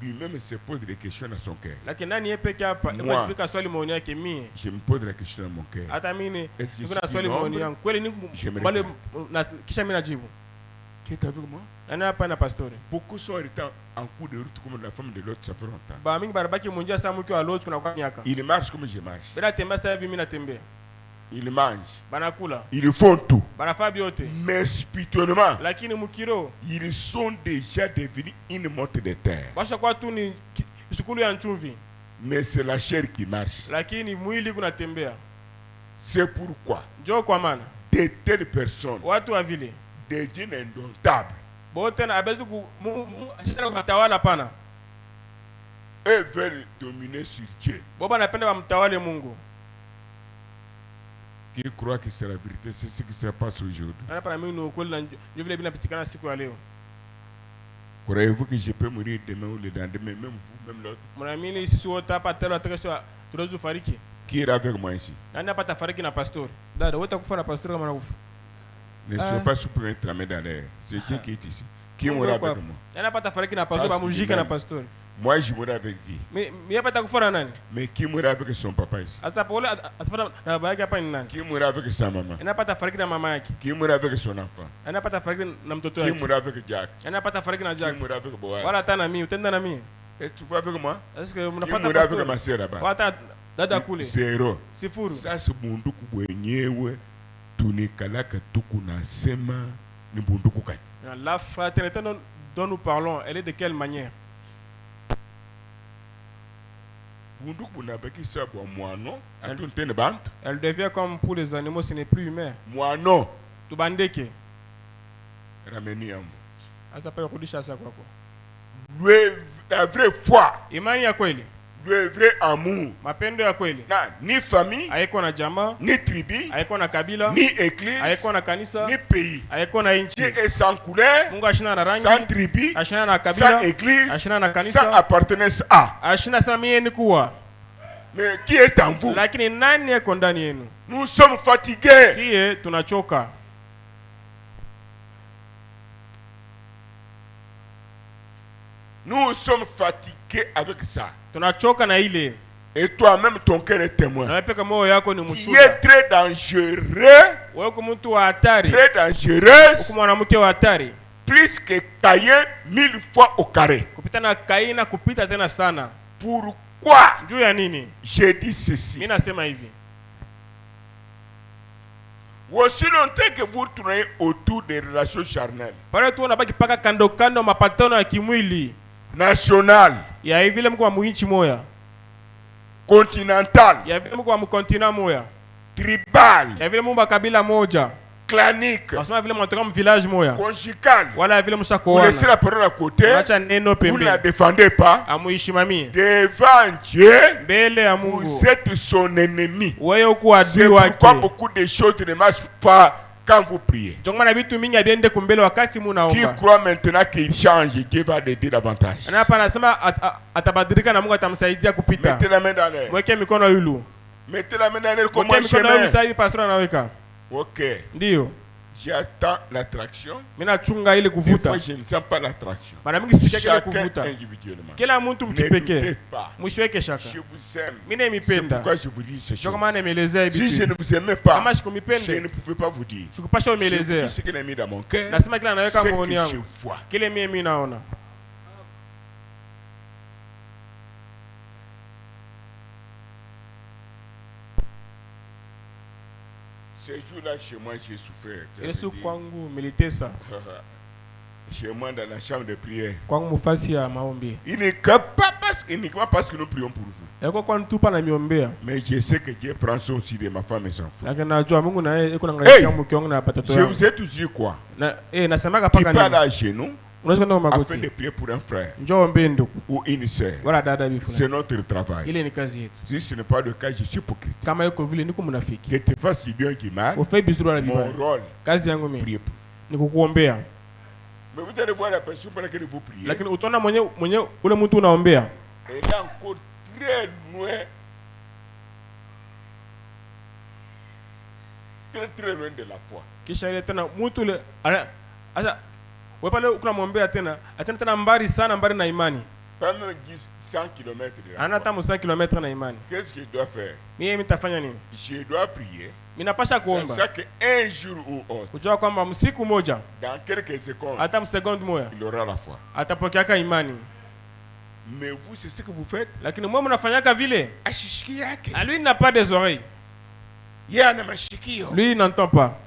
lui-même se pose des questions dans son cœur. Moi, je me pose la question dans mon cœur. Est-ce que je suis nombre? J'aimerais pas. Qui est avec moi? Beaucoup sont restés en cours de route comme la femme de l'autre, ça fait longtemps. Ils marchent comme je marche. Ils mangent. Ils font tout. Mais spirituellement, ils sont déjà devenus une motte de terre. Mais c'est la chair qui marche. C'est pourquoi de telles personnes, des dieux indomptables, eux veulent dominer sur Dieu. Qui croit que c'est la vérité, c'est ce qui se passe aujourd'hui. Croyez-vous que je peux mourir demain ou le lendemain, même vous, même l'autre? Mon ami, ici sur tapa telo atresho tulozu fariki. Qui est avec moi ici? Nani apata fariki na pastor. Dada, wewe utakufa na pastor kama nakufa. Ne sois pas surpris de la main dans l'air. C'est qui est ici? Qui mourra avec moi? Nani apata fariki na pastor, ba mujika na pastor. Moi, je mourrai avec qui? Mais apata kufa na nani? Mais qui mourra avec son papa ici? Asa pole atapata na baba yake hapa ni nani? Qui mourra avec sa maman? Nani apata fariki na mama yake? Qui mourra avec son enfant? Nani apata fariki na mtoto wake? Qui mourra avec Jack? Nani apata fariki na Jack? Qui mourra avec Boaz? Wala hata na mimi, utenda na mimi. Est-ce que tu vas avec moi? Est-ce que qui mourra avec ma sœur là-bas? Wata dada kule. Zéro. Sifuru. Ça c'est bunduku mwenyewe tunikalaka tuku na sema ni bunduku kani. La fraternité dont nous parlons, elle est de quelle manière? Elle devient comme pour les animaux, ce n'est plus humain. Moano. Tubandeke. Rameniam. Elle s'appelle Rudisha Sakwako. La vraie foi. Imani ya kweli. Le vrai amour. Mapendo ya kweli. Ni famille. Haiko na jamaa. Ni tribu. Haiko na kabila. Ni église. Haiko na kanisa. Ni pays. Haiko na nchi. Dieu est sans couleur. Mungu ashina na rangi. Sans tribu. Ashina na kabila. Sans église. Ashina na kanisa. Sans appartenance à. Ashina sami ni kuwa. Mais qui est en vous? Lakini nani yako ndani yenu? Nous sommes fatigués. Sie tunachoka. Nous sommes fatigués avec ça. Tunachoka na ile. Et toi-même, ton cœur est témoin. Na peka moyo yako ni Tu mshuhuda. es très dangereux. Wewe kwa mtu wa hatari. Très dangereuse. Kwa mwanamke wa hatari. Plus que Caïn 1000 fois au carré. Kupita na Kaina kupita tena sana. Pourquoi? Juu ya nini? J'ai dit ceci. Mimi nasema hivi. Aussi longtemps que vous tournez autour des relations charnelles. Pale tu unabaki paka kando kando mapatano ya kimwili. National. Ya hivi vile mko wa muinchi moya. Continental. Ya vile mko wa mkontina moya. Tribal. Ya vile mumba kabila moja. Clanique. Nasema vile mnatoka village moya. Conjugal. Wala vile Vous mshakoana. laissez la parole à côté. Acha neno Vous ne la pembeni. défendez pas. Amuishimamie. Devant Dieu. Mbele ya Mungu. Vous êtes son ennemi. Wewe uko adui C'est wake. pourquoi beaucoup de choses ne marchent pas quand vous priez. Ndio maana vitu mingi abiende kumbele wakati munaomba. Qui croit maintenant qu'il change, Dieu va l'aider davantage. Na hapa anasema atabadilika na Mungu atamsaidia kupita. Mettez la main dans l'air. Mweke mikono yulu. Mettez la main dans l'air comme Mweke un mikono yulu chemin. sasa hivi pastor anaweka. Ok. Ndio. J'attends l'attraction. Mimi nachunga ile Des kuvuta. fois, je ne sens pas l'attraction. Mara mingi sikia kile Chacun kuvuta. individuellement. Kila mtu Ne mkipekee. doutez pas. Msiweke shaka. Je vous aime. Mimi C'est naimipenda. pourquoi je vous dis ces Ndio choses. kama nimeelezea hivi. Si je ne vous aimais pas, Kama je sikumipende, ne pouvais pas vous dire. sikupasha Je vous umeelezea. dis ce qu'il a mis dans mon cœur. Nasema kila naweka C'est moyoni que je yangu. vois. Kile mimi naona. Ces jours-là, chez moi, j'ai souffert. Ile siku kwangu militesa. Chez moi, dans la chambre de prière. Kwangu mufasi ya maombi. Uniquement parce que nous prions pour vous. Yako kwa ntupa na miombea. Mais je sais que Dieu prend soin aussi de ma femme et son enfant. Lakini najua Mungu na yeye yuko naangalia mke wangu na watoto Je wangu. vous ai toujours dit quoi? Na nasemaga Tu paka parles nini? à genoux Unaweza kwenda afin magoti. de prier pour un frère Njoo ombe ndugu. ou une sœur. Wala dada bifuna. C'est notre travail. Ile ni kazi yetu. Si ce n'est pas le cas, je suis hypocrite. Kama yuko vile niko mnafiki. Que tu fasses du bien ou du mal, Ufai bizuru wala mon vibaya. rôle, Kazi yangu mimi prier pour vous. ni kukuombea. Mais vous allez voir la personne pour laquelle vous priez. Lakini utaona mwenye ule mtu unaombea. Elle est encore très loin. Très loin de la foi. Kisha ile tena mtu ule asa wewe pale unamwombea tena atena tena mbali sana mbali na imani. Pendant 100 km de la Ana foi. hata 100 km na imani. Qu'est-ce qu'il doit faire? Mimi nitafanya nini? Je dois prier. Mimi napasha kuomba. C'est qu'un jour ou autre, Kujua kwamba msiku moja dans quelques secondes, hata msekondi moja il aura la foi. atapokeaka imani. Mais vous, c'est ce que vous faites. Lakini mwe mnafanyaka vile. Ashishiki yake. Lui n'a pas des oreilles. Yana mashikio. Lui il n'entend pas.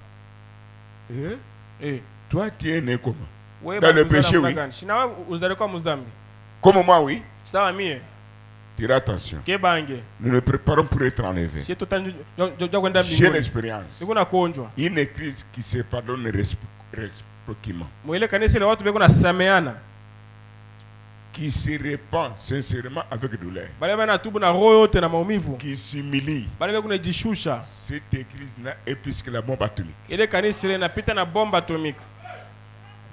Eh? Toi, tu es né comment? Wewe Dans le péché, oui. Shina wewe uzalikuwa mzambi. Comme moi, oui. Sawa mie. Tire attention. Kebange. Nous nous préparons pour être enlevés. Si tutanjo kwenda J'ai mbinguni. l'expérience. Niko na kuonjwa. Une église qui se pardonne réciproquement. Mwile kanisa ile watu beko na sameana. Qui se répand sincèrement avec douleur. Bale bana tubu na roho yote na maumivu. Qui s'humilie. Bale beko najishusha. Cette église-là est plus que la bombe atomique. Ile kanisa ile inapita na bomba atomique.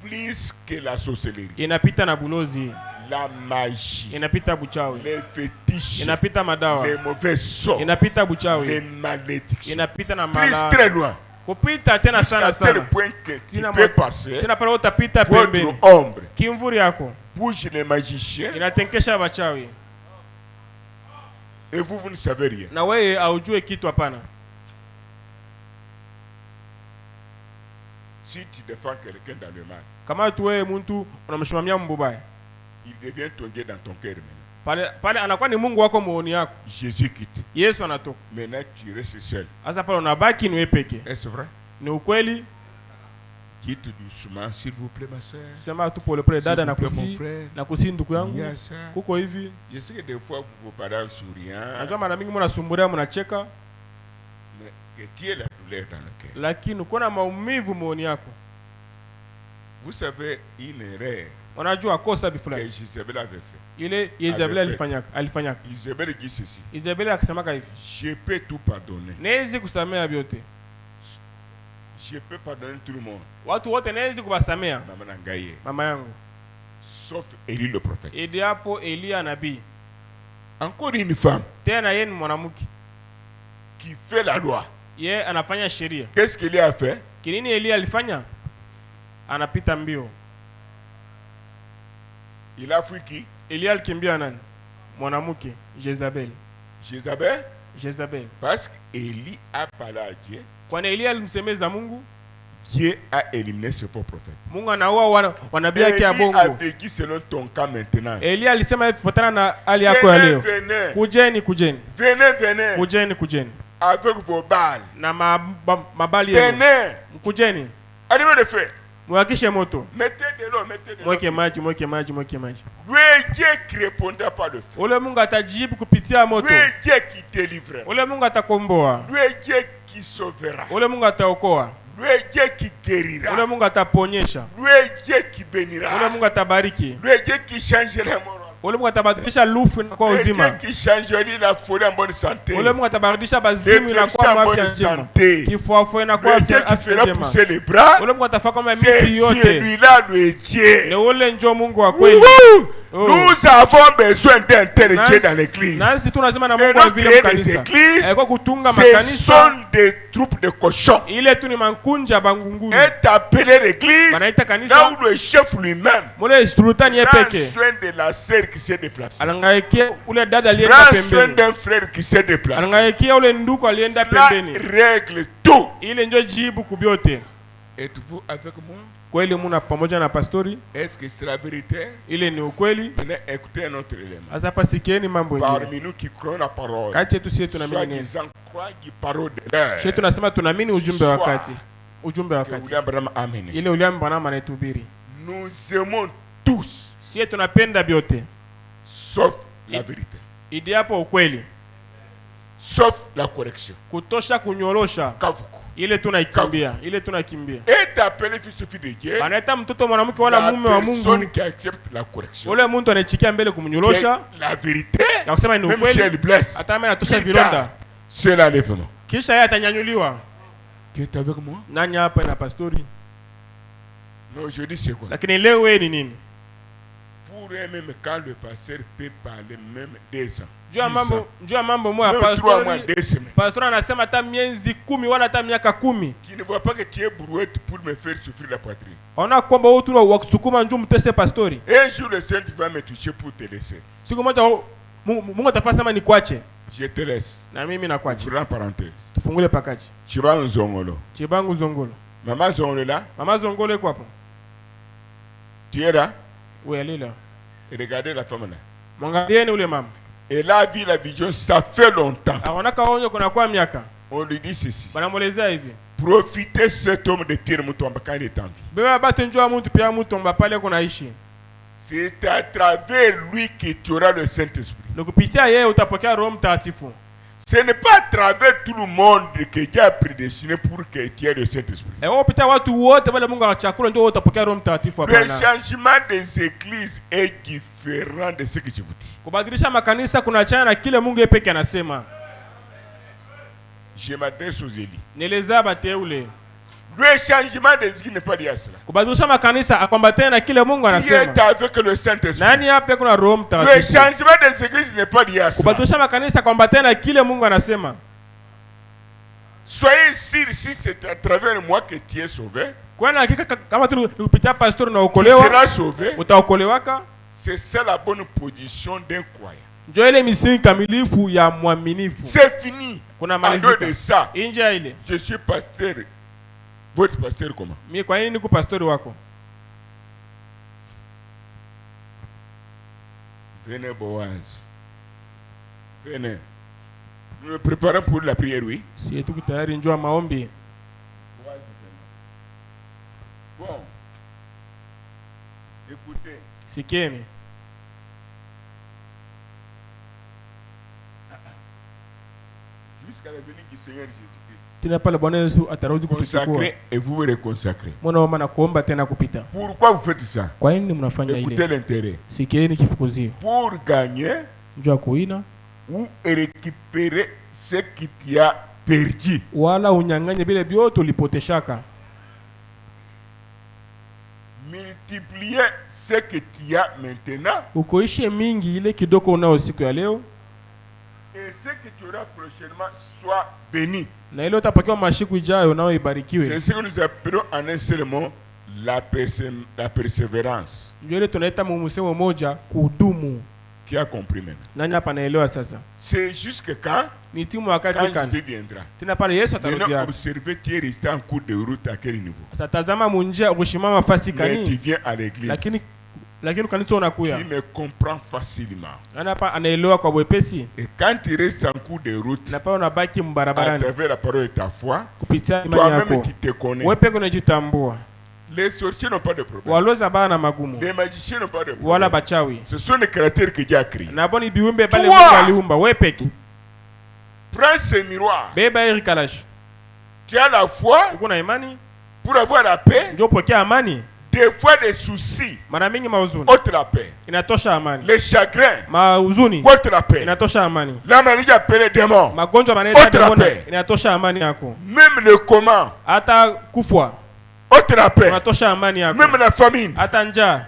plus que la sorcellerie. Inapita na bulozi. La magie. Inapita buchawi. Les fétiches. Inapita madawa. Les mauvais sorts. Inapita buchawi. Les malédictions. Inapita na plus très loin. Kupita tena sana sana. Jusqu'à tel point que tu peux passer. Tena pale utapita pembeni. Votre ombre. Kimvuri yako. Bouge les magiciens. Inatenkesha bachawi. Et vous ne savez rien. Na wewe haujui kitu hapana. Si tu défends quelqu'un dans le mal, kama tu wewe mtu unamshimamia mbubaya, il devient ton Dieu dans ton cœur maintenant. Pale anakuwa ni Mungu wako moyoni yako. Jésus quitte. Yesu anatoka. Maintenant tu restes seul. Sasa pale unabaki ni wewe peke. Est-ce vrai? Ni ukweli? Dites doucement s'il vous plaît ma sœur. Sema tu pole pole dada na kusi ndugu yangu. Yes, kuko hivi. Je sais que des fois vous vous parlez en souriant. Najua mara mingi mnasumbulia mnacheka. Mais que tu aies la douleur dans le cœur. Lakini uko na maumivu moyoni yako. Vous savez une erreur. Unajua kosa bifulani. Que Isabelle avait fait. Ile Isabelle alifanya. Isabelle dit ceci. Isabelle akasema hivi. Je peux tout pardonner. Naweza kusamea vyote. Je peux pardonner tout le monde. Watu wote naweza kuwasamea. Mama nangaye. Mama yangu. Sauf Élie le prophète. Idi hapo Elia nabii. Encore une femme. Tena yeye ni mwanamke. Qui fait la loi. Yeye anafanya sheria. Qu'est-ce qu'il a fait? Kinini Elia alifanya? Anapita mbio. Il a fui qui? Elia alikimbia nani? Mwanamke Jezabel. Jezabel. Parce qu'Élie a parlé à Dieu. Kwani Elia alimsemeza Mungu? Dieu a éliminé ses faux prophètes. Mungu anaua wanabii yake ya bongo. Elie a vécu selon ton cas maintenant. Elia alisema kufuatana na hali yako ya leo. Kujeni. Venez. Kujeni. Avec vos balles. Na mabali yenu. Venez. Kujeni. Allumez le feu. Mwakishe moto. Mettez de l'eau. Mweke maji. Lui est Dieu qui répondra par le feu. Ule Mungu atajibu kupitia moto. Lui est Dieu qui délivrera. Ule Mungu atakomboa. Lui est Dieu qui sauvera. Ule Mungu ataokoa. Lui est Dieu qui guérira. Ule Mungu ataponyesha. Lui est Dieu qui bénira. Ule Mungu atabariki. Lui est Dieu qui changera mon. Ule Mungu atabadilisha lufu inakuwa uzima. Dieu qui changerait la folie en bonne santé. Ule Mungu atabadilisha bazimu inakuwa afya njema. Kifuafua inakuwa afya njema. Dieu qui fera pousser les bras. Ule Mungu atafanya kama miti yote. C'est lui-là le Dieu. Ni ule ndio Mungu wa kweli. Nous avons besoin d'un tel Dieu dans l'église. Nasi tunasema na Mungu wa vile kanisa. Haiko kutunga makanisa. Ce sont des troupes de cochons. Ile tu ni mankunja bangunguni. Est appelé l'église. Là où le chef lui-même. Mule sultani yepeke. Prends soin de la sœur qui s'est déplacée. Anangaikia ule dada alienda pembeni. Prends soin d'un frère qui s'est déplacé. Anangaikia ule ndugu alienda pembeni. Règle tout. Ile ndio jibu kubyote. Êtes-vous avec moi? Kweli muna pamoja na pastori? Est-ce que c'est la vérité? Ile ni ukweli? Venez écouter un autre élément. Asa pasikieni mambo mengine. Parmi nous qui croyons la parole. Kati yetu sisi tunaamini nini? Soit croient qui parole de l'heure. Sisi tunasema tunaamini ujumbe wa wakati. Ujumbe wa wakati. Ile William Branham anahubiri. Nous aimons tous. Sisi tunapenda vyote. Sauf la vérité. Idi hapo ukweli. Sauf la correction. Kutosha kunyorosha. Kavuku. Ile tunakimbia. Est appelé fils de Dieu. Banaita mtoto mwanamke wala mume wa Mungu. Personne qui accepte la correction. Ule mtu anachikia mbele kumnyorosha. La vérité. Na kusema ni ukweli. Hata kama anatosha vironda. C'est l'enlèvement. Kisha yeye atanyanyuliwa. Qui est avec moi? Nani hapa na pastori? Non, je dis c'est quoi? Lakini leo wewe ni nini? Pour même quand le pasteur peut parler même des ans. Jua mambo moja pastori anasema hata miezi 10 wala hata miaka 10. Qui ne voit pas que tu es brouette pour me faire souffrir la poitrine. Ona kwamba wewe tu wakusukuma njoo mtese pastori. Un jour le Saint va me toucher pour te laisser. Siku moja Mungu atafanya sema nikuache. Je te laisse. Na mimi nakuache. Grand parenthèse. Tufungule pakaji. Chibangu Zongolo. Chibangu Zongolo. Mama Zongolo là? Mama Zongolo iko hapo. Tu es là? Oui, elle est là. Et regardez la femme là. Mwangalieni ule mama. Elle a vu la vision, ça fait longtemps. On lui dit ceci. Hivi. Profitez cet homme de Pierre Mutomba quand il est en vie. C'est à travers lui que tu auras le Saint-Esprit. Ce n'est pas à travers tout le monde que Dieu a prédestiné pour que tu aies le Saint-Esprit. Le changement des églises est différent de ce que je vous dis. Je m'adresse aux élus. Le changement des églises n'est pas lié à cela. Kubadilisha makanisa akwambatane na kile Mungu anasema. Qui est avec le Saint-Esprit. Nani hapa kuna Roho Mtakatifu? Le changement des églises n'est pas lié à cela. Kubadilisha makanisa akwambatane na kile Mungu anasema. Soyez sûrs, si c'est à travers moi que tu es sauvé. Kwani hakika kama tu kupitia pastor na uokolewa. Tu seras sauvé. Utaokolewaka. C'est ça la bonne position d'un croyant. Ndio ile misingi kamilifu ya mwaminifu. C'est fini. Kuna malizika. De ça. Inja ile. Je suis pasteur. Votre pasteur comment? Mimi kwa nini niko pastori wako? Venez Boaz. Venez. Nous nous préparons pour la prière, oui. Si tuko tayari njoo maombi. Bon. Écoutez. Sikieni. Jusqu'à la venue du Seigneur Jésus-Christ. Tina pale Bwana Yesu atarudi kutuchukua. Consacrez et vous vous reconsacrez. Mnaomba na kuomba tena kupita. Pourquoi vous faites ça? Kwa nini mnafanya ile? Écoutez l'intérêt. Sikieni kifukuzio. Pour gagner Njoo kuina ou récupérer ce qui t'y a perdu. Wala unyang'anye bile byote ulipoteshaka. Multiplier ce que tu as maintenant. Ukoishe mingi ile kidogo unao siku ya leo. Et ce que tu auras prochainement soit béni. Na ile utapakiwa mashiku ijayo nao ibarikiwe. C'est ce que nous appelons en un seul mot la persévérance. Ndio ile tunaita mumsemo moja kudumu. Qui a compris maintenant? Nani hapa naelewa sasa? C'est jusque quand? Ni timu wakati quand Jésus viendra. Tina pale Yesu atarudia. Maintenant observez tu es resté en cours de route à quel niveau? Sasa tazama munjia ushimama fasi kani. Mais tu viens à l'église. Lakini kanisa unakuya. Qui me comprend facilement. Nani hapa anaelewa kwa wepesi? Et quand tu restes en cours de route. Na pale unabaki mbarabarani. À travers la parole de ta foi. Kupitia imani yako. Toi-même tu te connais. Wewe pekee unajitambua. Les sorciers n'ont pas de problème. Waloza bana magumu. Les magiciens n'ont pas de problème. Wala bachawi. Ce sont les créateurs que Dieu a créés. Na boni biumbe bale Mungu aliumba. Wewe pekee. Prends ce miroir. Beba hili kalash. Tu as la foi. Uko na imani? Pour avoir la paix. Ndio pokea amani. Des fois des soucis. Mara mingi mauzuni. Ôte la paix. Inatosha amani. Les chagrins. Mauzuni. Ôte la paix. Inatosha amani. La maladie appelée démon. Magonjwa maneta demona. Inatosha amani yako. Même le comment. Hata kufwa. Ôte la paix. Inatosha amani yako. Même la famine. Hata njaa.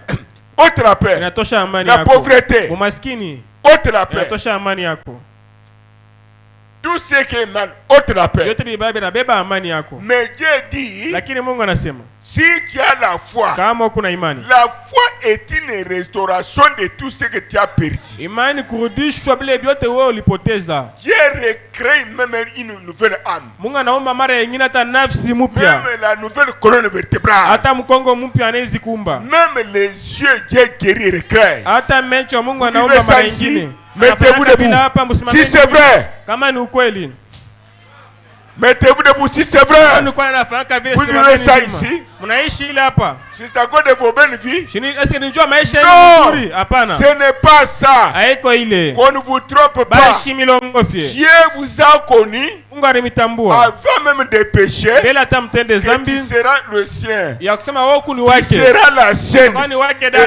Ôte la paix. Inatosha amani yako. La pauvreté. Umaskini. Ôte la paix. Inatosha amani yako. Tout ce qui est mal, ôte la paix. Yote bibabe na beba amani yako. Mais Dieu dit, lakini Mungu anasema, si tu as la foi, kama uko na imani, la foi est une restauration de tout ce que tu as perdu. Imani kurudishwa bile vyote wewe ulipoteza. Dieu recrée même une nouvelle âme. Mungu anaomba mara nyingine hata nafsi mpya. Même la nouvelle colonne vertébrale. Hata mkongo mpya anaweza kuumba. Même les yeux Dieu guérit recrée. Hata macho Mungu anaomba mara nyingine. Mettez-vous debout. Si c'est vrai. Kama ni ukweli. Mettez-vous debout si c'est vrai. Vous vivez ça ici. Si c'est encore de vos bonnes vies. Non, ce n'est pas ça. Qu'on ne vous trompe pas. Dieu vous a connu avant même des péchés. Et tu seras le sien. Tu seras la sienne. Et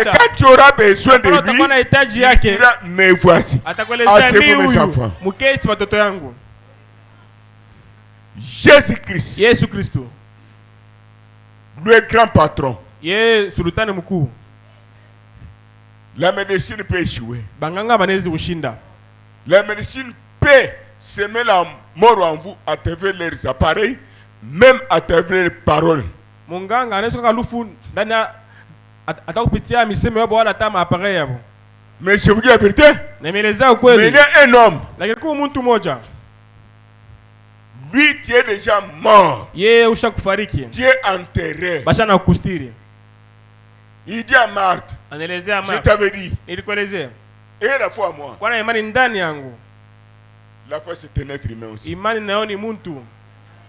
quand tu auras besoin de lui, il dira, mais voici. Asseyez-vous mes enfants. Jésus-Christ. Yesu Kristo. Le grand patron. Sultani mkuu. La médecine peut échouer. Banganga banezi kushinda. La médecine peut semer la mort en vous à travers leurs appareils, même à travers les paroles. Munganga anaweza kalufu ndani atakupitia misemo yao wala tama appareil yao. Mais je vous dis la vérité. Nameleza ukweli. Mais il y a un homme. Lakini kwa mtu mmoja. Lui, tu es déjà mort. Yeye ushakufariki. Tu es enterré. Bashana kukustiri. Il dit à Marthe. Anaelezea Marthe. Je t'avais dit. Nilikuelezea. Et la foi à moi. Kwa na imani ndani yangu. La foi c'est un être humain aussi. Imani nayo ni mtu.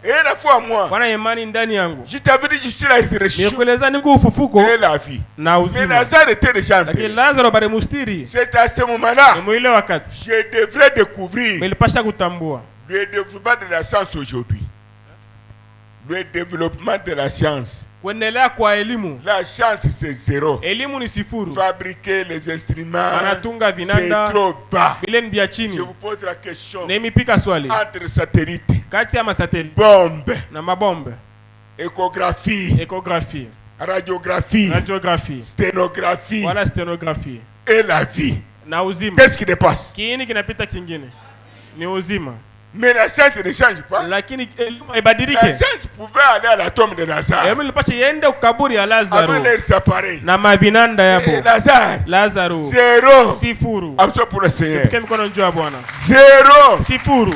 Et la foi à moi. Kwa na imani ndani yangu. Je t'avais dit je suis la résurrection. Nilikueleza niko ufufuko. Et la vie. Na uzima. Mais Lazare était déjà enterré. Lakini Lazaro bado mustiri. C'est à ce moment-là. Ni mwile wakati. Je devrais découvrir. Mais ilipasha kutambua. Le développement de la science aujourd'hui. Le développement de la science. Kuendelea kwa elimu. La science c'est zéro. Elimu ni sifuru. Fabriquer les instruments. Anatunga vinanda. C'est trop bas. Bileni bya chini. Je vous pose la question. Nemipika swali. Entre satellites. Kati ya masatellite. Bombe. Na mabombe. Échographie. Radiographie. Sténographie. Voilà sténographie. Et la vie. Na uzima. Qu'est-ce qui dépasse? Kiini kinapita kingine. Ni uzima. Mais la science ne change pas. Lakini ibadilike. La science pouvait aller à la tombe de Lazare. Yeye ilipacha yende ukaburi ya Lazaro. Avec les appareils. Na mavinanda yabo. Lazaro. Zéro. Sifuru. Absolument pour le Seigneur. Mikono juu ya Bwana. Zéro. Sifuru.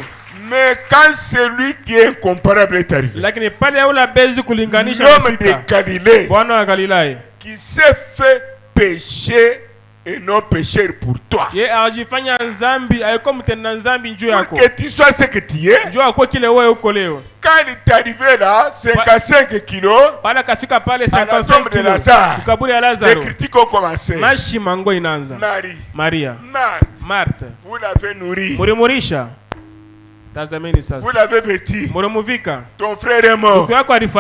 Mais quand celui qui est incomparable est arrivé, lakini pale yule bezi kulinganisha l'homme de Galilée, Bwana wa Galilaya, qui s'est fait pécher et non pécheur pour toi, ye ajifanya nzambi ayiko mtenda nzambi njoo yako, pour que tu sois ce que tu es. Njoo yako kile wewe uko leo. Quand il est arrivé là, 55 kilos, pale kafika pale 55 kilos, kaburi ya Lazaro, les critiques ont commencé. Mashi mango inaanza. Maria, Marthe, vous l'avez nourri, mulimurisha. Tazameni sasa. Vous l'avez vêtu. Mulimuvika. Ton frère est mort.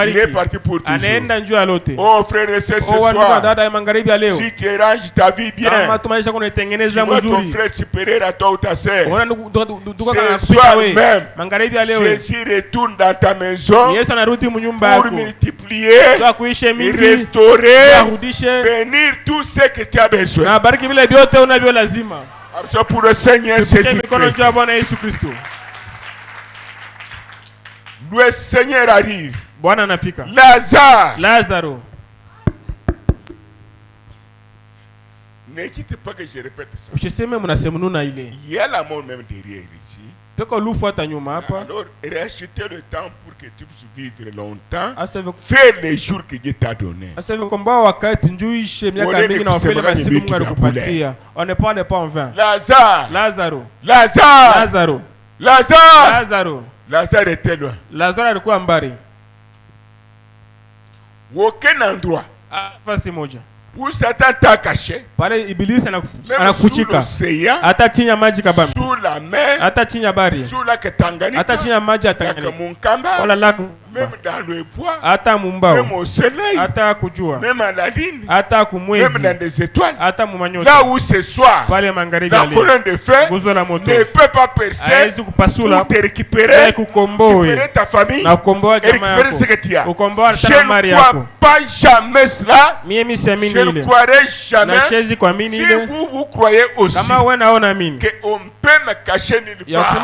Il est parti pour toujours. Anaenda njoo alote. Oh frère et sœur, ce soir, dada ya magharibi ya leo, si tu ranges ta vie bien, tumaisha kuna itengeneza mzuri, ton frère supérieur à toi ou ta sœur, ce soir même, magharibi ya leo, Jésus retourne dans ta maison. Yesu anarudi mnyumba yako pour multiplier, restaurer, bénir tout ce que tu as besoin. Na bariki vile vyote unavyo lazima. Pour le Seigneur Jésus-Christ. Le Seigneur arrive. Bwana anafika. Lazaro. Ne quitte pas que je répète ça. Usiseme mnasemnuna ile. Il y a la mort même derrière ici. Peko lufuata nyuma hapa. Alors, rachetez le temps pour que tu puisses vivre longtemps. Fais les jours que Dieu t'a donné. Asave komba wakati njuishe miaka mingi na wafele basi Mungu alikupatia. On ne parle pas en vain. Lazare était loin. Lazaro alikuwa mbali. Aucun endroit. Fasi moja. Où Satan t'a caché. Pale ibilisi anakuchika. Hata chini ya maji kabambi. Sous la mer. Hata chini ya bahari. Sous la Tanganyika. Hata chini ya maji ya Tanganyika. Wala lac. Même dans le bois. Hata mumbao. Même au soleil. Hata kujua. Même à la lune. Hata kumwezi. Même dans des étoiles. Hata mumanyota. Là où ce soir, pale magharibi la colonne de feu ne peut pas percer pour te récupérer, récupérer ta famille et récupérer ce que tu as. Je ne crois pas jamais cela. Je ne croirai jamais. Si vous croyez aussi qu'on peut me cacher nulle part,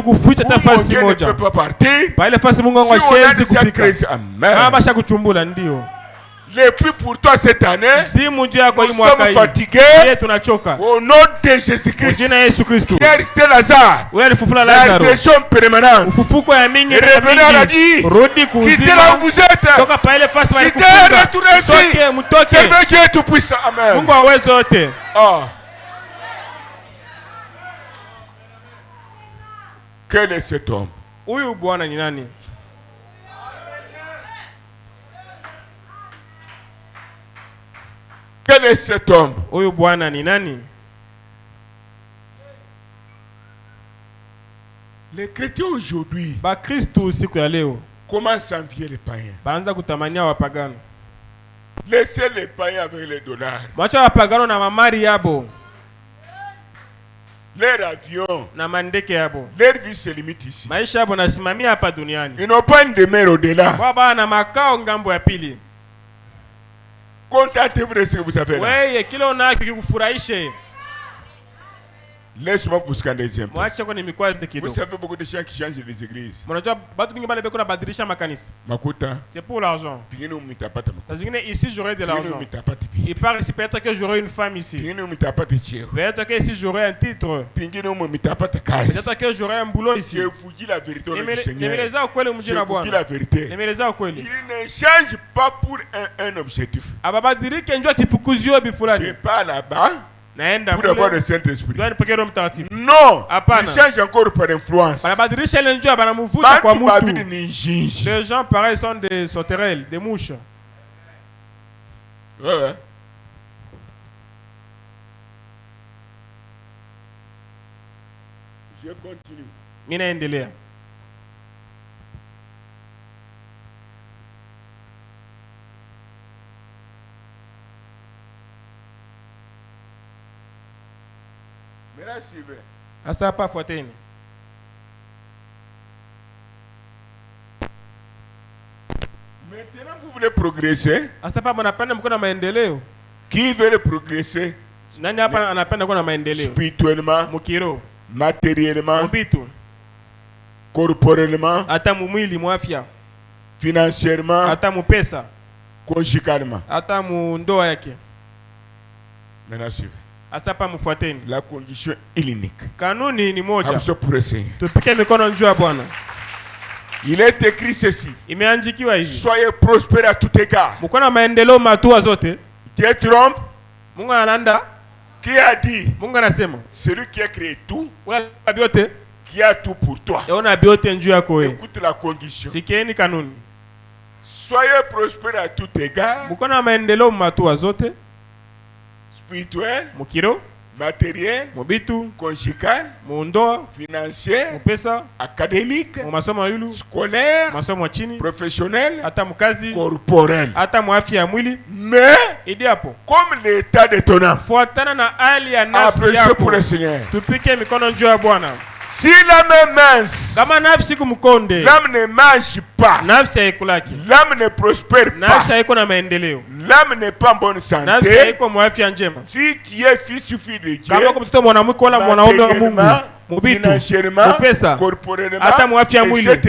où mon Dieu ne peut pas partir, si on a déjà créé, amen. Les pluies pour toi cette année, nous sommes fatigués au nom de Jésus-Christ. Qui est resté Lazare, la résurrection permanente. Revenez à la vie, quittez là où vous êtes, quittez, retournez ici. C'est Dieu tout-puissant. Amen. Oh. Quel est cet homme? Quel est cet homme? Huyu bwana ni nani? Les chrétiens aujourd'hui, Bakristo siku ya leo, comment s'envier les païens? Baanza kutamania wapagano. Laissez les païens avec les dollars. Mwacha wapagano na mamari yabo. Leur avion, na mandeke yabo. Leur vie se limite ici. Maisha yabo nasimamia hapa duniani. Ils n'ont pas une demeure au-delà. Baba na makao ngambo ya pili. Contentez-vous de ce que vous avez là. Wewe kile unako kikufurahishe. Laisse-moi vous scandaliser un peu. Mwacha kwa nimikwaze kidogo. Vous savez beaucoup de gens qui changent les églises. Mnajua watu wengi bale beko na badilisha makanisa. Makuta. C'est pour l'argent. Pingine umitapata makuta. Zingine ici j'aurai de l'argent. Umitapata. Il part ici peut-être que j'aurai une femme ici. Pingine umitapata cheo. Peut-être que ici j'aurai un titre. Pingine umitapata kazi. Peut-être que j'aurai un boulot ici. Je vous dis la vérité au nom du Seigneur. Nimeleza ukweli mjina Bwana. Je vous dis la vérité. Nimeleza ukweli. Il ne change pas pour un objectif. Ababadirike njoo kifukuzio bifulani. Je pas là-bas. Pour avoir le Saint-Esprit. Non, il change encore par influence. Les gens pareils sont des sauterelles, des mouches. Ouais. Je continue. Minaendelea. Asa hapa fuateni. Maintenant vous voulez progresser. Hapa mnapenda mko na maendeleo. Qui veut progresser? Nani hapa anapenda kuwa na maendeleo? Spirituellement, mukiro, matériellement, mubitu, corporellement, hata mwili mwafya, financièrement, hata mupesa, conjugalement, hata mu ndoa yake. Maintenant suivez. Hapa mfuateni. La condition est unique. Kanuni ni moja. Tupike mikono juu ya Bwana. Il est écrit ceci. Imeandikiwa hivi. Soyez prospères à tout égard. Mko na maendeleo matua zote. Dieu trompe. Mungu ananda. Qui a dit? Mungu anasema. Celui qui a créé tout. Wala biote. Qui a tout pour toi. Yaona biote njuu yako wewe. Écoute la condition. Sikieni kanuni. Soyez prospères à tout égard. Mko na maendeleo matua zote. Spirituel, mukiro, matériel, mubitu, conjugal, mundoa, financier, mupesa, académique, masomo yulu, scolaire, masomo chini, professionnel, hata mkazi, corporel, hata mwafya ya mwili. Mais idi hapo, comme l'état de ton âme, fuatana na hali ya nafsi yako. Pour le Seigneur. Tupike mikono juu ya Bwana. Si l'âme est mince, kama nafsi kumkonde, l'âme ne mange pas, nafsi haikulaki, l'âme ne prospère pas, nafsi haiko na maendeleo, l'âme n'est pas en bonne santé, nafsi haiko mwafya njema. Si tu es fils ou fille de Dieu, kama mtoto mwanamke wala mwanaume wa Mungu, mubitu, mupesa, hata mwafya mwili,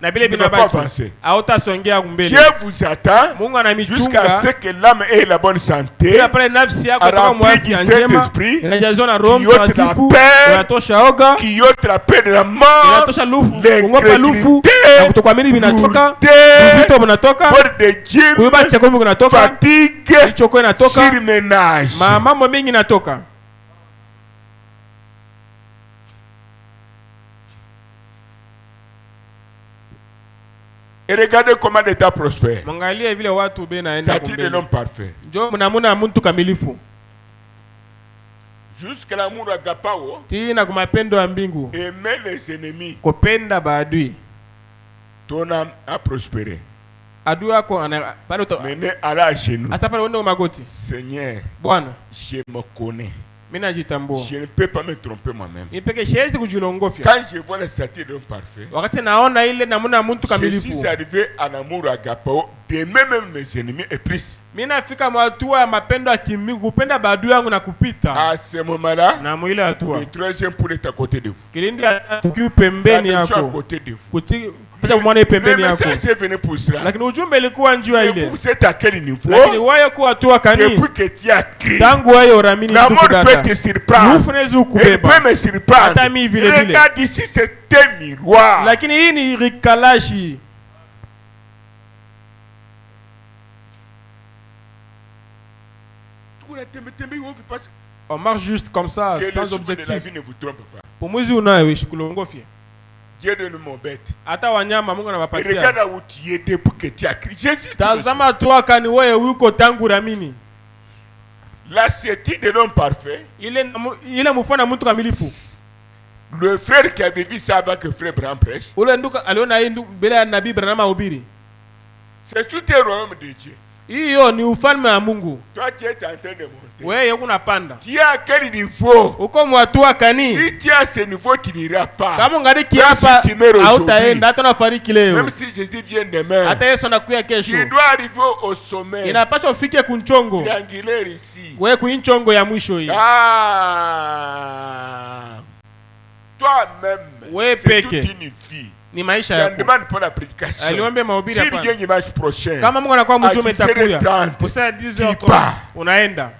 na vile vinabaki, hautasongea mbele. Dieu vous attend Mungu anamichunga jusqu'à ce que l'âme ait la bonne santé, pale nafsi yako kama mwafya njema, inajazwa na Roho Mtakatifu, inatosha oga, kiyote la paix de la mort, inatosha kuogopa lufu, na kutokuamini vinatoka, uzito unatoka, kuiba chakula kinatoka, fatigue, choko inatoka, surmenage, mambo mengi inatoka. Et regardez comment l'État prospère. Mwangalie vile watu benaenda kumbele. Statut de l'homme parfait. Ndio mnamuna mtu kamilifu. Jusqu'à l'amour agapao. Tina kwa mapendo ya mbingu. Aimer les ennemis. Kupenda maadui. Ton âme a prospéré. Adui yako ana pale mener à la genou. Hata pale uende magoti. Seigneur. Bwana, je me connais. Je ne peux pas me tromper moi-même. Quand je vois le statut d'un parfait, je suis arrivé à l'amour agapao de même mes ennemis et plus. À ce moment-là, le troisième pour être à côté de vous. À côté de vous. Le message est venu pour cela. Et vous êtes à quel niveau? Depuis que tu as crié, la mort peut te surprendre. Elle peut me surprendre. Regarde ici, c'est un miroir. On marche juste comme ça, sans objectif. Pour moi, Dieu donne mon bête. Et regarde où tu es depuis que tu as crié. La statue de l'homme parfait. Le frère qui avait vu ça avant que frère Branham prêche. C'est tout un royaume de Dieu. Hiyo ni ufalme wa Mungu. Toi tu es en train de monter. Wewe unapanda. Tu es à quel niveau? Uko mwatua kani? Si tu es à ce niveau tu n'iras pas. Kama ungaliki hapa hautaenda hata unafariki leo. Même si Jésus vient demain. Hata Yesu anakuja kesho. Tu dois arriver au sommet. Inapaswa ufike kunchongo. Triangulaire ici. Wewe kuinchongo ya mwisho hii. Toi-même. Wewe peke. C'est toute une vie. Ni maisha yako. Je demande pour la prédication. Aliombe mahubiri hapa. Si Dieu dimanche prochain. Kama Mungu anakuwa mjumbe itakuja. Usaa 10h30 unaenda.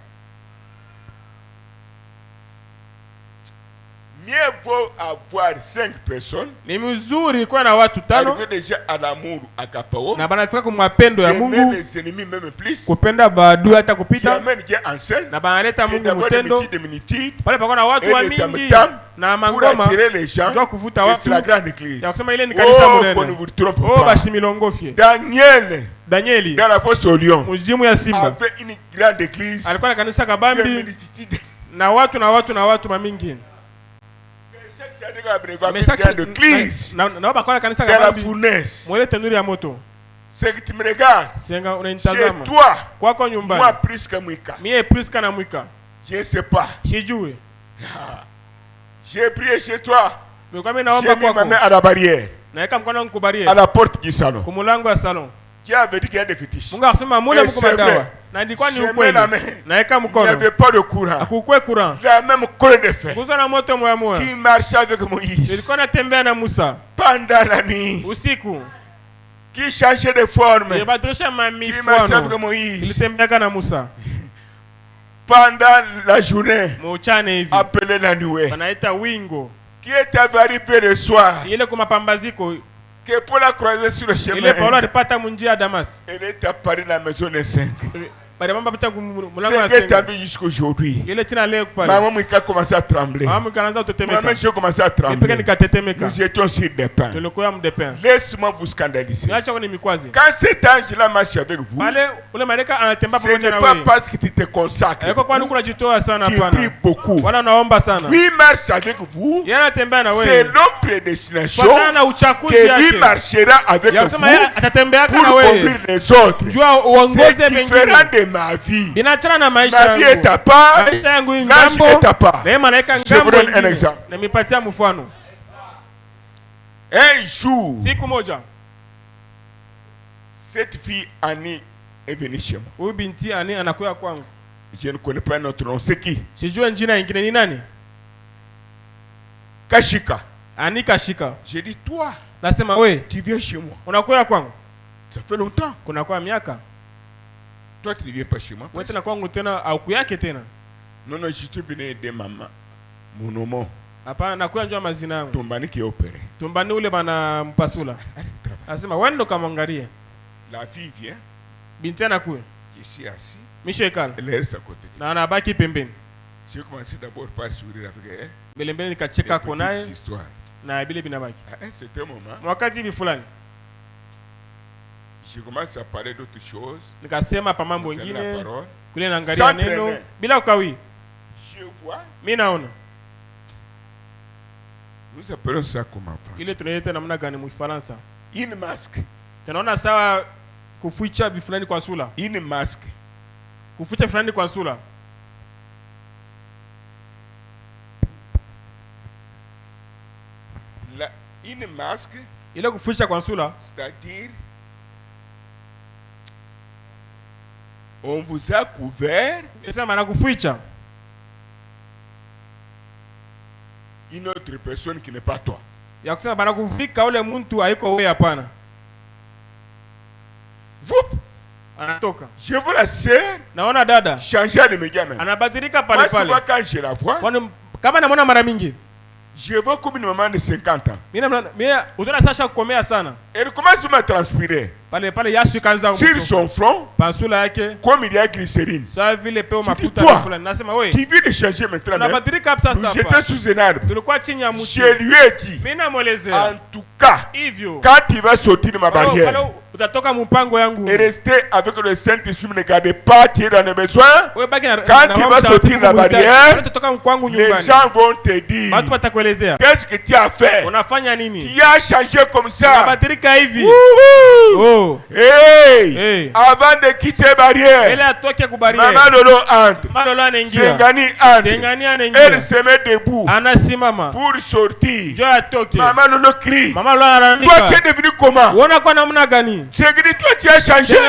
Mieux vaut avoir 5 personnes. Ni mzuri kuwa na watu 5. Arriver déjà à l'amour agapao. Na banafika kwa mapendo ya Mungu. Les ennemis même plus. Kupenda baadui hata kupita. Amène Dieu en scène. Na banaleta Mungu mtendo. Pale pako na watu wa mingi. Na mangoma. Ndio kuvuta watu. C'est la grande église. Ya kusema ile ni kanisa mnene. Oh, ne vous trompe pas. Bashimilongofie. Danieli. Dans la fosse au lion. Mjimu ya simba. Avait une grande église. Alikuwa na kanisa kabambi. Na watu mamingi. C'est que tu me regardes. Chez toi, kwako nyumbani. Moi Priska Mwika. Mie Priska na Mwika. Je ne sais pas. Sijui. J'ai prié chez toi. J'ai mis ma main à la barrière. Naeka mkono wangu barrière. À la porte du salon. Kumulango ya salon. Dieu avait dit qu'il y a des fétiches. Mungu akasema mule mko madawa. Na ndikuwa ni ukweli. Naeka mkono. Il n'y avait pas de courant. Hakukwe courant. La même colle de fer. Kuzo na moto moya moya. Qui marchait avec Moïse. Ilikuwa natembea na Musa. Pendant la nuit. Usiku. Qui changeait de forme. Qui marchait avec Moïse. Ilitembea na Musa. Pendant la journée. Mchana hivi. Appelé la nuée. Wanaita wingo. Qui était arrivé le soir. Ile kwa mapambaziko. Que pour la croiser sur le chemin. Ile Paulo alipata munjia ya Damas. Elle est apparue dans la maison des 5. C'est que tu as vu jusqu'aujourd'hui. Maman Mika a commencé à trembler. Maman j'ai commencé à trembler. Nous étions sur des pains. Laisse-moi vous scandaliser. Quand cet ange-là marche avec vous, ce n'est pas parce que tu te consacres. Tu pries beaucoup. Lui marche avec vous. C'est notre prédestination que lui marchera avec vous pour conduire les autres. C'est différent de ma vie. Ma vie est à part, l'ange est à part. Je vous donne un exemple. Un jour, cette fille Annie est venue chez moi. Je ne connais pas notre nom. C'est qui? Kashika. Annie Kashika. J'ai dit, toi, tu viens chez moi. Ça fait longtemps. Toi, tu ne viens pas chez moi. Non, non, je suis venu aider maman. Mon homme. Tombani qui est opéré. Tombani ule bana mpasula. Asema wendo kamangarie. La fille vient. Binti anakuja. Je suis assis. Misho ekala. Elle reste à côté. Na anabaki pembeni. J'ai commencé d'abord par sourire avec elle. Belembele nikacheka kwa naye. Histoire. Na bile binabaki. À un certain moment. Wakati hivi fulani. Je commence à parler d'autres choses. Nikasema pa mambo mengine. Kule naangalia neno bila ukawi. Je vois. Mimi naona. Nous appelons ça comment en français? Ile tunaita namna gani mu Kifaransa? Une masque. Tunaona sawa kuficha bifulani kwa sura. Une masque. Kuficha fulani kwa sura. Une masque. Ile kuficha kwa sura. C'est-à-dire on vous a couvert. Esa maana kuficha une autre personne qui n'est pas toi. Ya kusema bana kufika ule mtu haiko wewe hapana. Vup. Anatoka. Je vous l'assure. Naona dada. Changer de média même. Anabadilika pale pale. Moi quand je la vois. Kama namuona mara mingi. Je vois comme une maman de 50 ans. Mimi utaona sasa kukomea sana. Elle commence à transpirer. Pale pale yasu kanza sur son front. Pansula yake. Comme il y a glycérine. Ça vile peo mafuta fulani. Nasema wewe. Tu viens de changer maintenant. Unabadilika hapa sasa. J'étais sous un arbre. Tulikuwa chini ya mti. Je lui ai dit. Mimi namuelezea. En tout cas. Hivyo. Quand tu vas sortir de ma barrière. Utatoka mpango yangu. Et rester avec le Saint-Esprit, ne gardez pas tirer dans les besoins. Quand tu vas sortir de la barrière, les gens vont te dire qu'est-ce que tu as fait? Tu as changé comme ça. Hey. Avant de quitter la barrière, Maman Lolo entre. Sengani entre. Elle se met debout pour sortir. Maman Lolo crie. Toi tu es devenu comment? C'est que toi tu as changé. Ce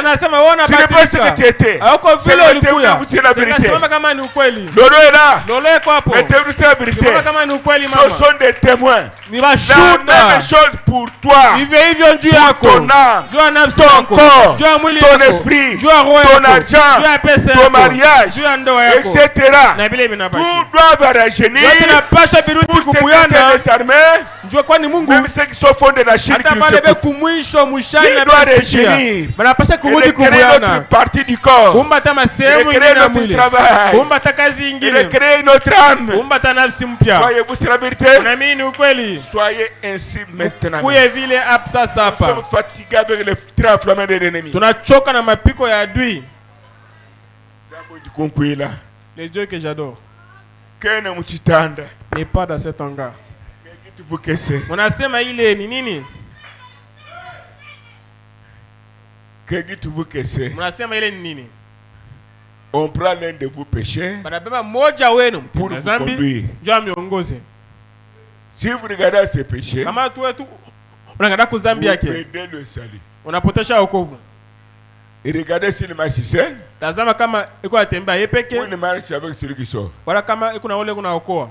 n'est pas ce que tu étais. C'est la vérité. Lolo est là. C'est la vérité. Ce sont des témoins. La même chose pour toi. Pour ton âme, ton corps, ton esprit, ton argent, ton mariage, etc. Tout doit rajeunir pour ceux qui désarmés. Même ceux qui sont fondés de la Chine qui il doit rajeunir. Recréer notre partie du corps. Recréer notre travail. Recréer notre âme. Voyez-vous, c'est la vérité. Soyez ainsi maintenant. Nous sommes fatigués avec les traits enflammés de l'ennemi. Les dieux que j'adore n'est pas dans cet hangar. Unasema ile ni nini? Unasema ile ni nini? On prend l'un de vos péchés pour vous conduire. Si vous regardez ces péchés, vous perdez le salut. Et regardez si le marche seul. Tazama kama iko atembea yeye peke. Ou il marche avec celui qui sauve. Wala kama iko na ule kuna okoa.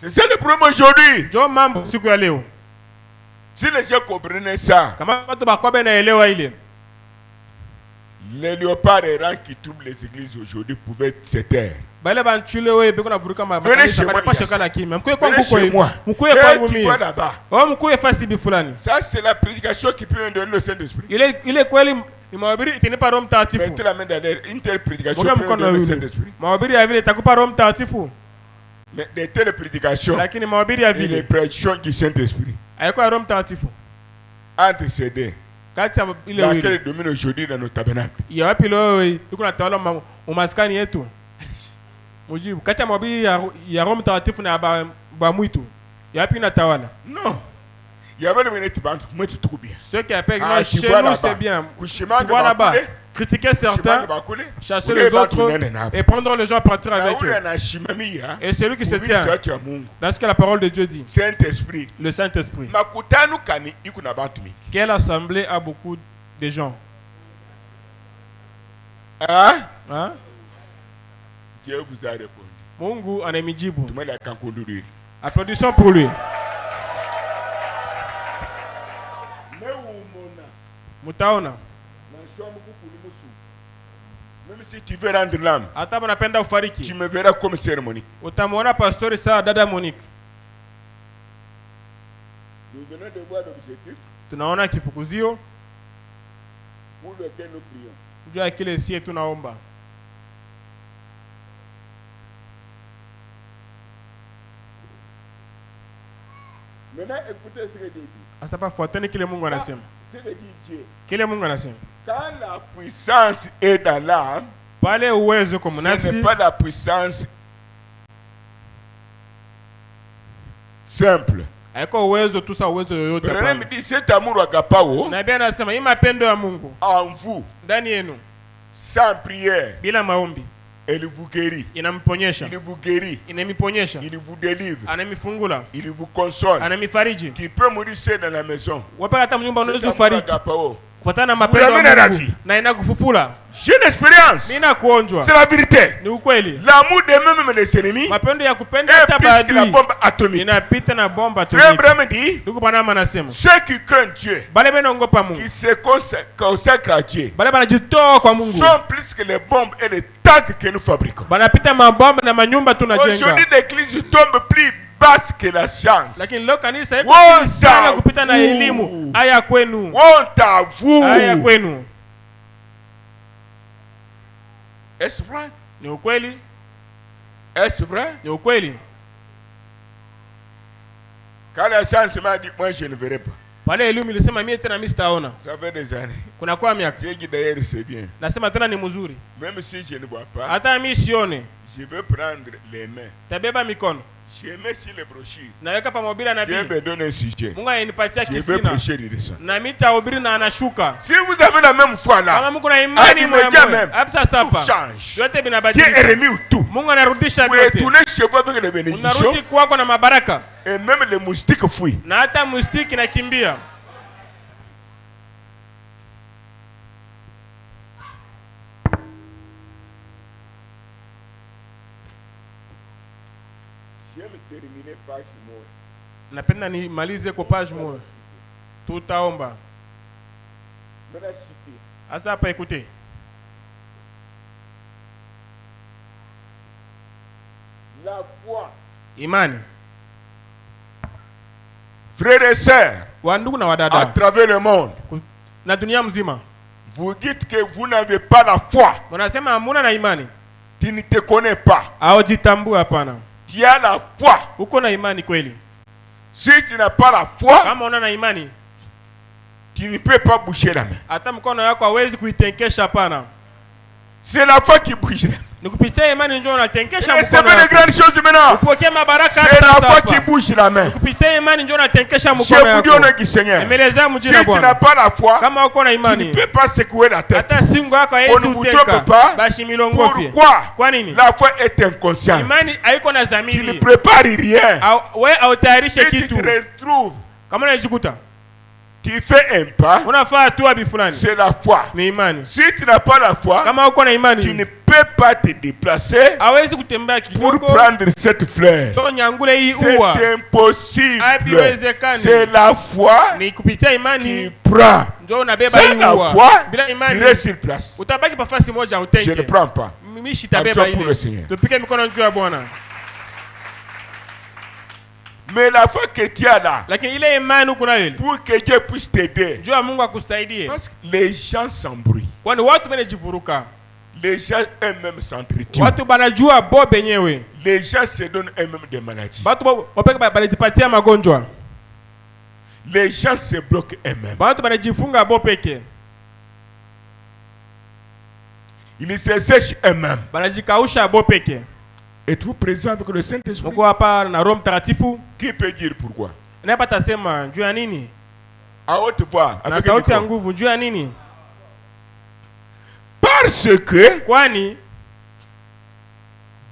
C'est ça le problème aujourd'hui. Jo mambo siku ya leo. Si les gens comprenaient ça. Kama watu bakobe na elewa ile. Les léopards errants qui troublent les églises aujourd'hui pouvaient se taire. Bale banchule wewe biko na vuruka makanisa bana pasha kala kimya. Mkuye kwangu kwa mkuye kwangu mimi. Oh mkuye fasi bi fulani. Ça c'est la prédication qui peut donner le Saint-Esprit. Ile kweli ni mahubiri itanipa Roho Mtakatifu. Mettez la main derrière une telle prédication peut donner le Saint-Esprit. Mahubiri ya vile itakupa Roho Mtakatifu. Mais de telles prédications. Lakini mahubiri ya vile. Les prédictions du Saint-Esprit. Haiko Roho Mtakatifu. Antecédé. Kati ya ile wewe. Laquelle domine aujourd'hui dans nos tabernacles. Ya wapi leo iko na tawala umaskani yetu. Mujibu kati ya mahubiri ya Roho Mtakatifu na ba mwitu. Ya wapi na tawala? Non. Il y avait le minute banque, moi tu trouves bien. Ce qui appelle chez nous c'est bien. Voir là-bas, critiquer certains, chasser les autres et prendre les gens à partir avec eux. Et c'est lui qui se tient dans ce que la parole de Dieu dit. Saint-Esprit. Le Saint-Esprit. Quelle assemblée a beaucoup de gens? Hein? Dieu vous a répondu. Mungu anamijibu. Applaudissons pour lui. Mutaona. Même si tu veux rendre l'âme, tu me verras comme sœur Monique. Utamuona pastori sawa dada Monique. Nous venons de voir l'objectif. Tunaona kifukuzio pour lequel nous prions. Juu ya kile sie tunaomba. Maintenant écoutez ce que Dieu dit. Asa pa fuateni kile Mungu anasema. Ce que dit Dieu. Kile Mungu anasema. Quand la puissance est dans l'âme, pale uwezo kwa mnafsi, ce n'est pas la puissance simple. Haiko uwezo tu sa uwezo yoyote hapa. Bwana dit cet amour agapao. Na Biblia inasema hii mapendo ya Mungu en vous, ndani yenu, sans prière, bila maombi, elle vous guérit. Inamponyesha. Il vous guérit. Inamiponyesha. Il vous délivre. Anamifungula. Il vous console. Anamifariji. Qui peut mourir seul dans la maison. Wapa hata mnyumba unaweza kufariki. Kufuatana na mapendo ya Mungu na inakufufula. J'ai une expérience. Mimi nakuonjwa. C'est la vérité. Ni ukweli. L'amour de même les ennemis. Mapendo ya kupenda hata baadhi. La bombe atomique. Inapita na bomba atomique. Abraham dit. Ndugu Panama anasema. Ceux qui craignent Dieu. Bale banaogopa Mungu. Qui se consacrent à Dieu. Bale banajitoa kwa Mungu. Sont plus que les bombes et les tanks que nous fabriquons. Banapita mabomba na manyumba tunajenga. Aujourd'hui l'église tombe plus basse que la chance. Lakini leo kanisa iko sana kupita na elimu. Aya kwenu. Honte à vous. Aya kwenu. Est-ce vrai? Ni ukweli? Est-ce vrai? Ni ukweli? Quand la chance m'a dit moi je ne verrai pas. Pale elimu ilisema mimi tena mimi sitaona. Ça fait des années. Kuna kwa miaka. J'ai dit d'ailleurs c'est bien. Nasema tena ni mzuri. Même si je ne vois pas. Hata mimi sione. Je veux prendre les mains. Tabeba mikono. Je mets sur les brochures. Naweka pa mobile na Dieu me donne un sujet. Mungu ananipatia kisina. Je veux prêcher il descend. Na mitahubiri na anashuka. Si vous avez la même foi là. Kama mko na imani moja moja. Hapa sasa. Change. Yote binabadilika. Dieu est remis tout. Mungu anarudisha vyote. Vous retournez chez vous avec les bénédictions. Unarudi kwako na mabaraka. Et même les moustiques fuient. Na hata mustiki nakimbia. Napenda nimalize kwa page moja. Tutaomba. Asa hapa écoutez. La foi. Imani. Frères et sœurs, wandugu na wadada, à travers le monde, na dunia mzima, vous dites que vous n'avez pas la foi. Unasema hamuna na imani. Tu ne te connais pas. Haujitambui hapana. Tu as la foi. Uko na imani kweli. Si tu n'as pas la foi, kama una na imani, tu ne peux pas bouger la main. Hata mkono yako hawezi kuitenkesha hapana. C'est la foi qui bouge. Nikupitia imani njoo unatenkesha mkono. C'est des grandes choses maintenant. Upokee mabaraka. C'est la foi qui bouge la main. Nikupitia imani njoo unatenkesha mkono yako. Je vous dis au nom du Seigneur. Emeleza mjina Bwana. Si tu n'as pas la foi, kama uko na imani, tu ne peux pas secouer la tête. Hata singo yako haiwezi uteka. Bashi milongofi. Pourquoi? Kwa nini? La foi est inconsciente. Imani haiko na dhamiri. Tu ne prépares rien. Wewe hautayarishe kitu. Tu te retrouves. Kama unajikuta tu fais un pas, c'est la foi. Si tu n'as pas la foi, tu ne peux pas te déplacer pour prendre cette fleur. C'est impossible. C'est la foi qui prend. C'est la foi qui reste sur place. Je ne prends pas. Absent pour le Seigneur. Mais la foi que tu as là, pour que Dieu puisse t'aider, parce que les gens s'embrouillent. Les gens eux-mêmes s'entretuent. Les gens se donnent eux-mêmes des maladies. Les gens se bloquent eux-mêmes. Ils se sèchent eux-mêmes. Êtes-vous présent avec le Saint-Esprit? Qui peut dire pourquoi? À haute voix, avec le micro. Parce que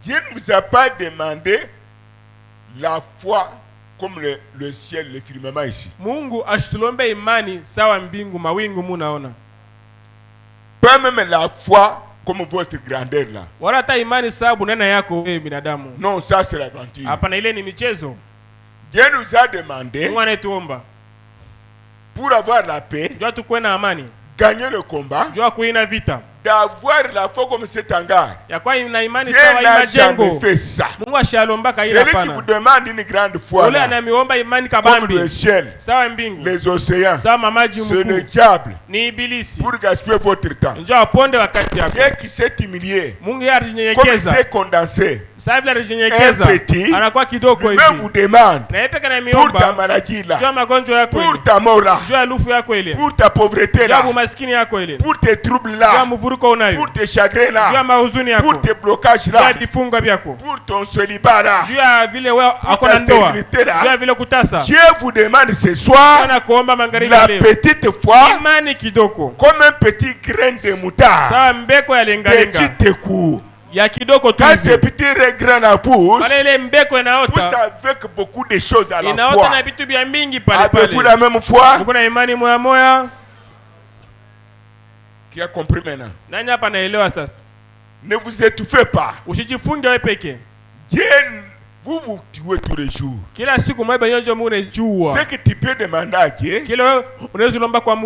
Dieu ne vous a pas demandé la foi comme le ciel, le firmament ici. Pas même la foi comme votre grandeur là. Non, ça c'est la grandeur. Dieu nous a demandé, pour avoir la paix, gagner le combat, d'avoir la foi comme cet hangar. Dieu n'a jamais fait ça. Celui qui vous demande une grande foi là, comme le ciel, les océans, c'est le diable pour gaspiller votre temps. Dieu qui s'est humilié, comme il s'est condensé, un petit, lui-même vous demande pour ta maladie là, pour ta mort là, pour ta pauvreté là, pour tes troubles là, pour tes chagrins là, pour tes blocages là, pour ton célibat là, pour ta stérilité là, Dieu vous demande ce soir la petite foi comme un petit grain de moutarde, petit coup. Quand ce petit grain pousse avec beaucoup de choses à la fois. Avez-vous la même foi? Qui a compris maintenant? Ne vous étouffez pas. Dieu, vous tuez tous les jours. Ce que tu peux demander à Dieu,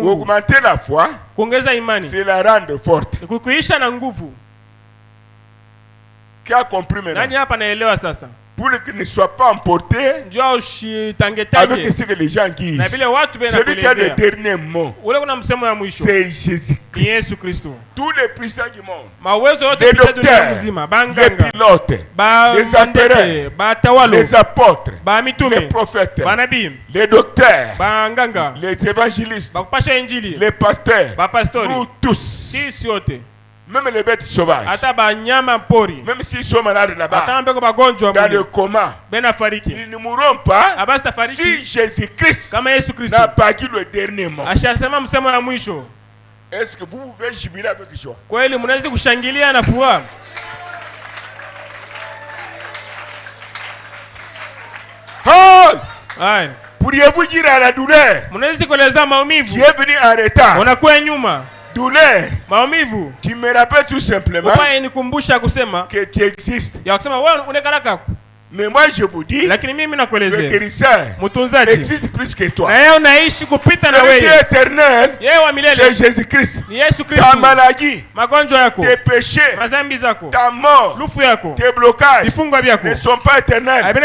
augmenter la foi, c'est la rendre forte. Qui a compris maintenant? Pour qu'il ne soit pas emporté avec ce que les gens disent. Celui qui a le dernier mot, c'est Jésus-Christ. Tous les puissants du monde, les docteurs, les pilotes, les empereurs, les apôtres, les prophètes, les docteurs, les évangélistes, les pasteurs, nous tous, même les bêtes sauvages, même s'ils sont malades là-bas, dans le coma, ils ne mourront pas si Jésus-Christ n'a pas dit le dernier mot. Est-ce que vous pouvez jubiler avec joie? Pourriez-vous dire à la douleur, tu es venu en retard? Douleur qui me rappelle tout simplement que tu existes. Mais moi je vous dis, le guérisseur existe plus que toi. Celui qui est éternel, c'est Jésus-Christ. Ta maladie, tes péchés, ta mort, tes blocages ne sont pas éternels. Nous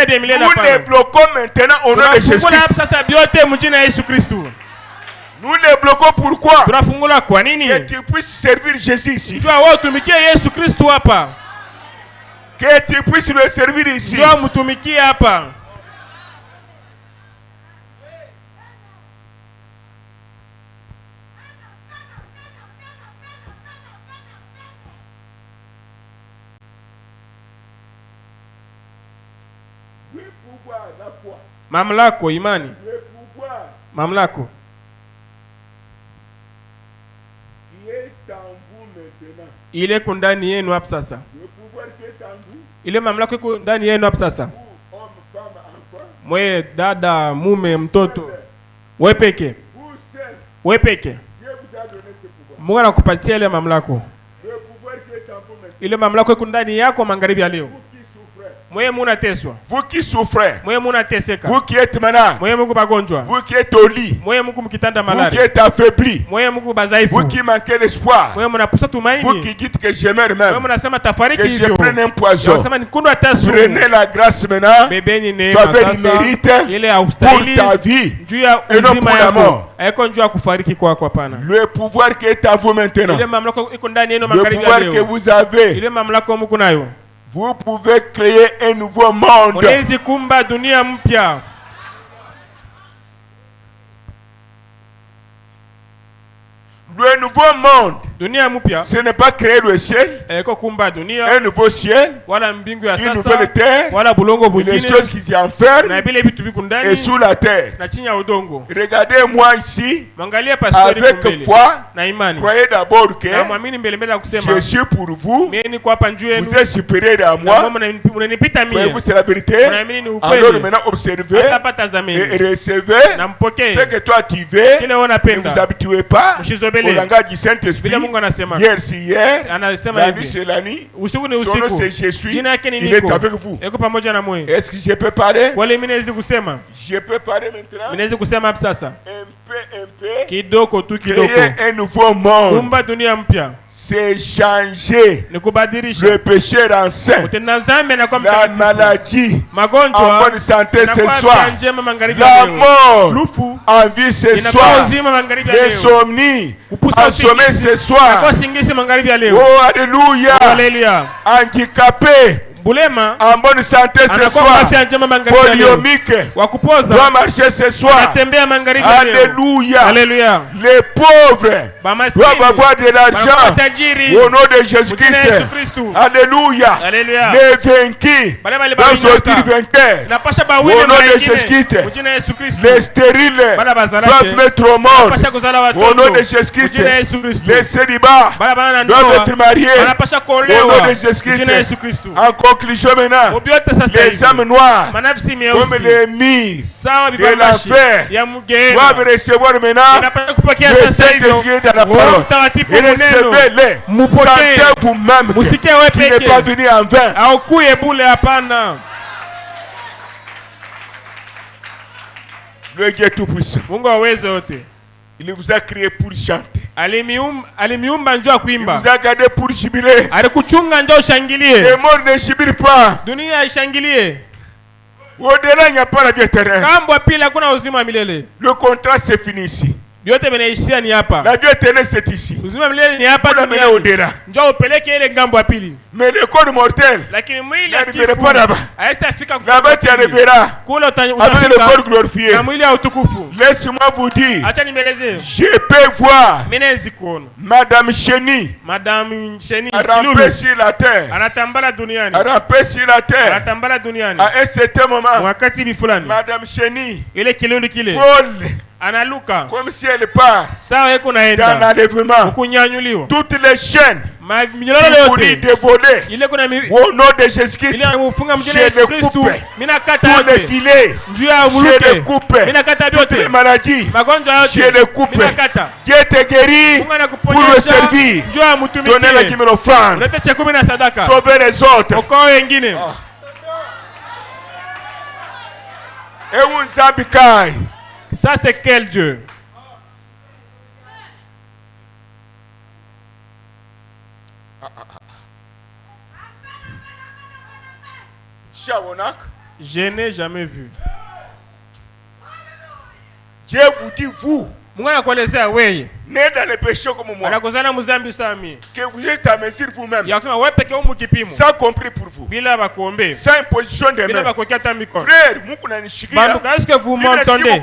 les bloquons maintenant au nom de Jésus-Christ. Nous les bloquons pourquoi? Que tu puisses servir Jésus ici. Que tu puisses le servir ici. Mamlako, imani. Mamlako. Ile kundani yenu hapa sasa. Ile mamlaka iko ndani yenu hapa sasa. Mwe dada, mume, mtoto. Wewe peke. Wewe peke. Mungu anakupatia ile mamlaka. Ile mamlaka iko ndani yako magharibi ya leo. Vous qui souffrez, vous qui êtes malade, vous qui êtes au lit, vous qui êtes affaibli, vous qui manquez d'espoir, vous qui dites que j'aimerais même, que je prenne un poison, prenez la grâce maintenant, tu avais du mérite pour ta vie et non pour la mort. Le pouvoir qui est à vous maintenant, le pouvoir que vous avez, vous pouvez créer un nouveau monde. Le nouveau monde, ce n'est pas créer le ciel, un nouveau ciel, une nouvelle terre, les choses qui s'y enferment et sous la terre. Regardez-moi ici, avec foi, croyez d'abord que je suis pour vous, vous êtes supérieur à moi, croyez-vous c'est la vérité, alors maintenant observez et recevez ce que toi tu veux, ne vous habituez pas au langage du Saint-Esprit. Hier c'est hier, la nuit c'est la nuit, son nom c'est je suis, il est avec vous. Est-ce que je peux parler? Je peux parler maintenant? Un peu, créer un nouveau monde. C'est changer le péché en saint, la maladie en bonne santé ce soir, la mort en vie ce soir, l'insomnie en sommeil ce soir. Oh alléluia, handicapé en bonne santé ce soir, polyomique doit marcher ce soir. Alléluia. Les pauvres doivent avoir de l'argent au nom de Jésus-Christ. Alléluia. Les vaincus doivent sortir vainqueurs au nom de Jésus-Christ. Les stériles doivent mettre au monde au nom de Jésus-Christ. Les célibats doivent être mariés au nom de Jésus-Christ. Conclusion maintenant, les âmes noires comme les mises de l'enfer doivent recevoir maintenant le Saint-Esprit dans la parole et recevez-les. Sentez vous-même qui n'est pas venu en vain. Le Dieu Tout-Puissant, il vous a créé pour chanter. Il vous a gardé pour jubiler. Les morts ne jubilent pas. Au-delà, il n'y a pas la vie éternelle. Le contrat c'est fini ici. La vie éternelle c'est ici. Vous l'amenez au-delà. Mais le corps mortel n'arriverait pas là-bas. Là-bas tu arriveras avec le corps glorifié. Laisse-moi vous dire, je peux voir Madame Chéni ramper sur la terre. Ramper sur la terre. À un certain moment, Madame Chéni folle, comme si elle part dans l'enlèvement. Toutes les chaînes qui voulaient dévoler au nom de Jésus-Christ, je les coupe. Tous les filets, je les coupe. Toutes les maladies, je les coupe. Dieu te guérit pour le servir. Donnez la dîme offrande. Sauvez les autres. Et vous zabikai. Ça c'est quel Dieu? Je n'ai jamais vu. Dieu vous dit vous. Né dans le péché comme moi. Que vous êtes à mesure vous-même. Ça compris pour vous. Sans imposition de main. Frère, est-ce que vous m'entendez?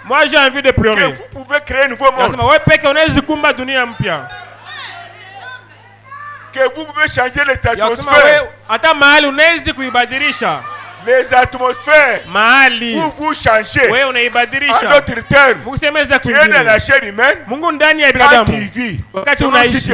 Moi j'ai envie de pleurer. Que vous pouvez créer un nouveau monde. Que vous pouvez changer l'état d'atmosphère. Les atmosphères. Mahali. Vous changez. Wewe unaibadilisha. En d'autres termes. Musemeza kwingine. Tu es dans la chair humaine. Mungu ndani ya binadamu. Wakati unaishi.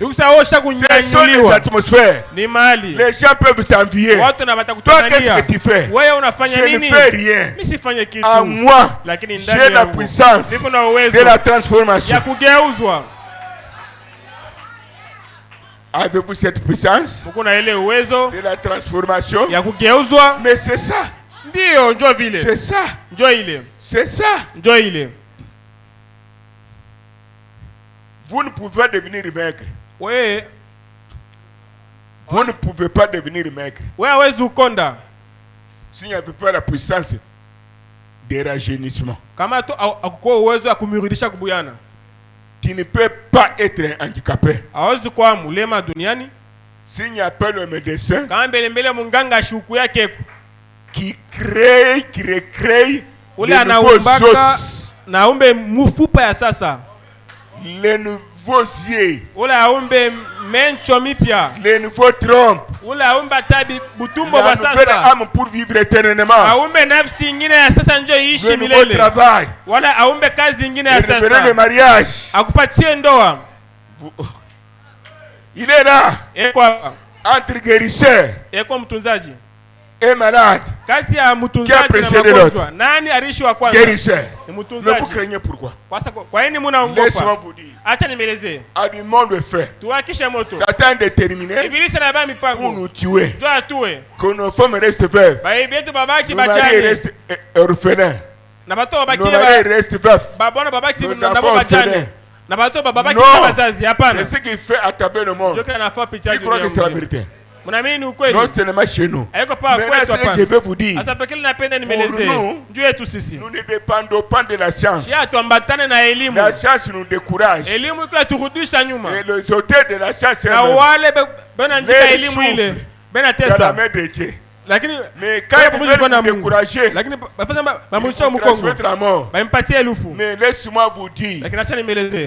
Ukishaosha kunyanyuliwa. Les atmosphères. Ni mahali. Les gens peuvent t'envier. Watu na watakutamania. Toi, qu'est-ce que tu fais? Wewe unafanya nini? Je ne fais rien. Mimi sifanye kitu. En moi, lakini ndani j'ai la puissance de la transformation. Ya kugeuzwa. Avez-vous cette puissance de la transformation? Mais c'est ça. C'est ça. C'est ça. Vous ne pouvez pas devenir maigre. Oui. Vous ne pouvez pas devenir maigre. S'il n'y avait pas la puissance de rajeunissement. Tu ne peux pas être handicapé. S'il n'y a pas le médecin qui recrée les nouveaux os, les nouveaux yeux, les nouveaux trompes, la nouvelle âme pour vivre éternellement, le nouveau travail, le mariage. Il est là entre guérisseur et malade. Qui a précédé l'autre? Guérisseur. Mais vous craignez pourquoi? Laissez-moi vous dire. À du monde fait. Satan est déterminé pour nous tuer. Que nos femmes restent veuves. Nos maris restent orphelins. Nos maris restent veufs. Nos enfants orphelins. Non, c'est ce qui fait attraper le monde. Je crois que c'est la vérité. Non seulement chez nous. Mais là, ce que je veux vous dire, pour nous, nous ne dépendons pas de la science. La science nous décourage. Et les auteurs de la science, les souffrent dans la main de Dieu. Mais quand ils veulent nous décourager, ils vont transmettre la mort. Mais laisse-moi vous dire,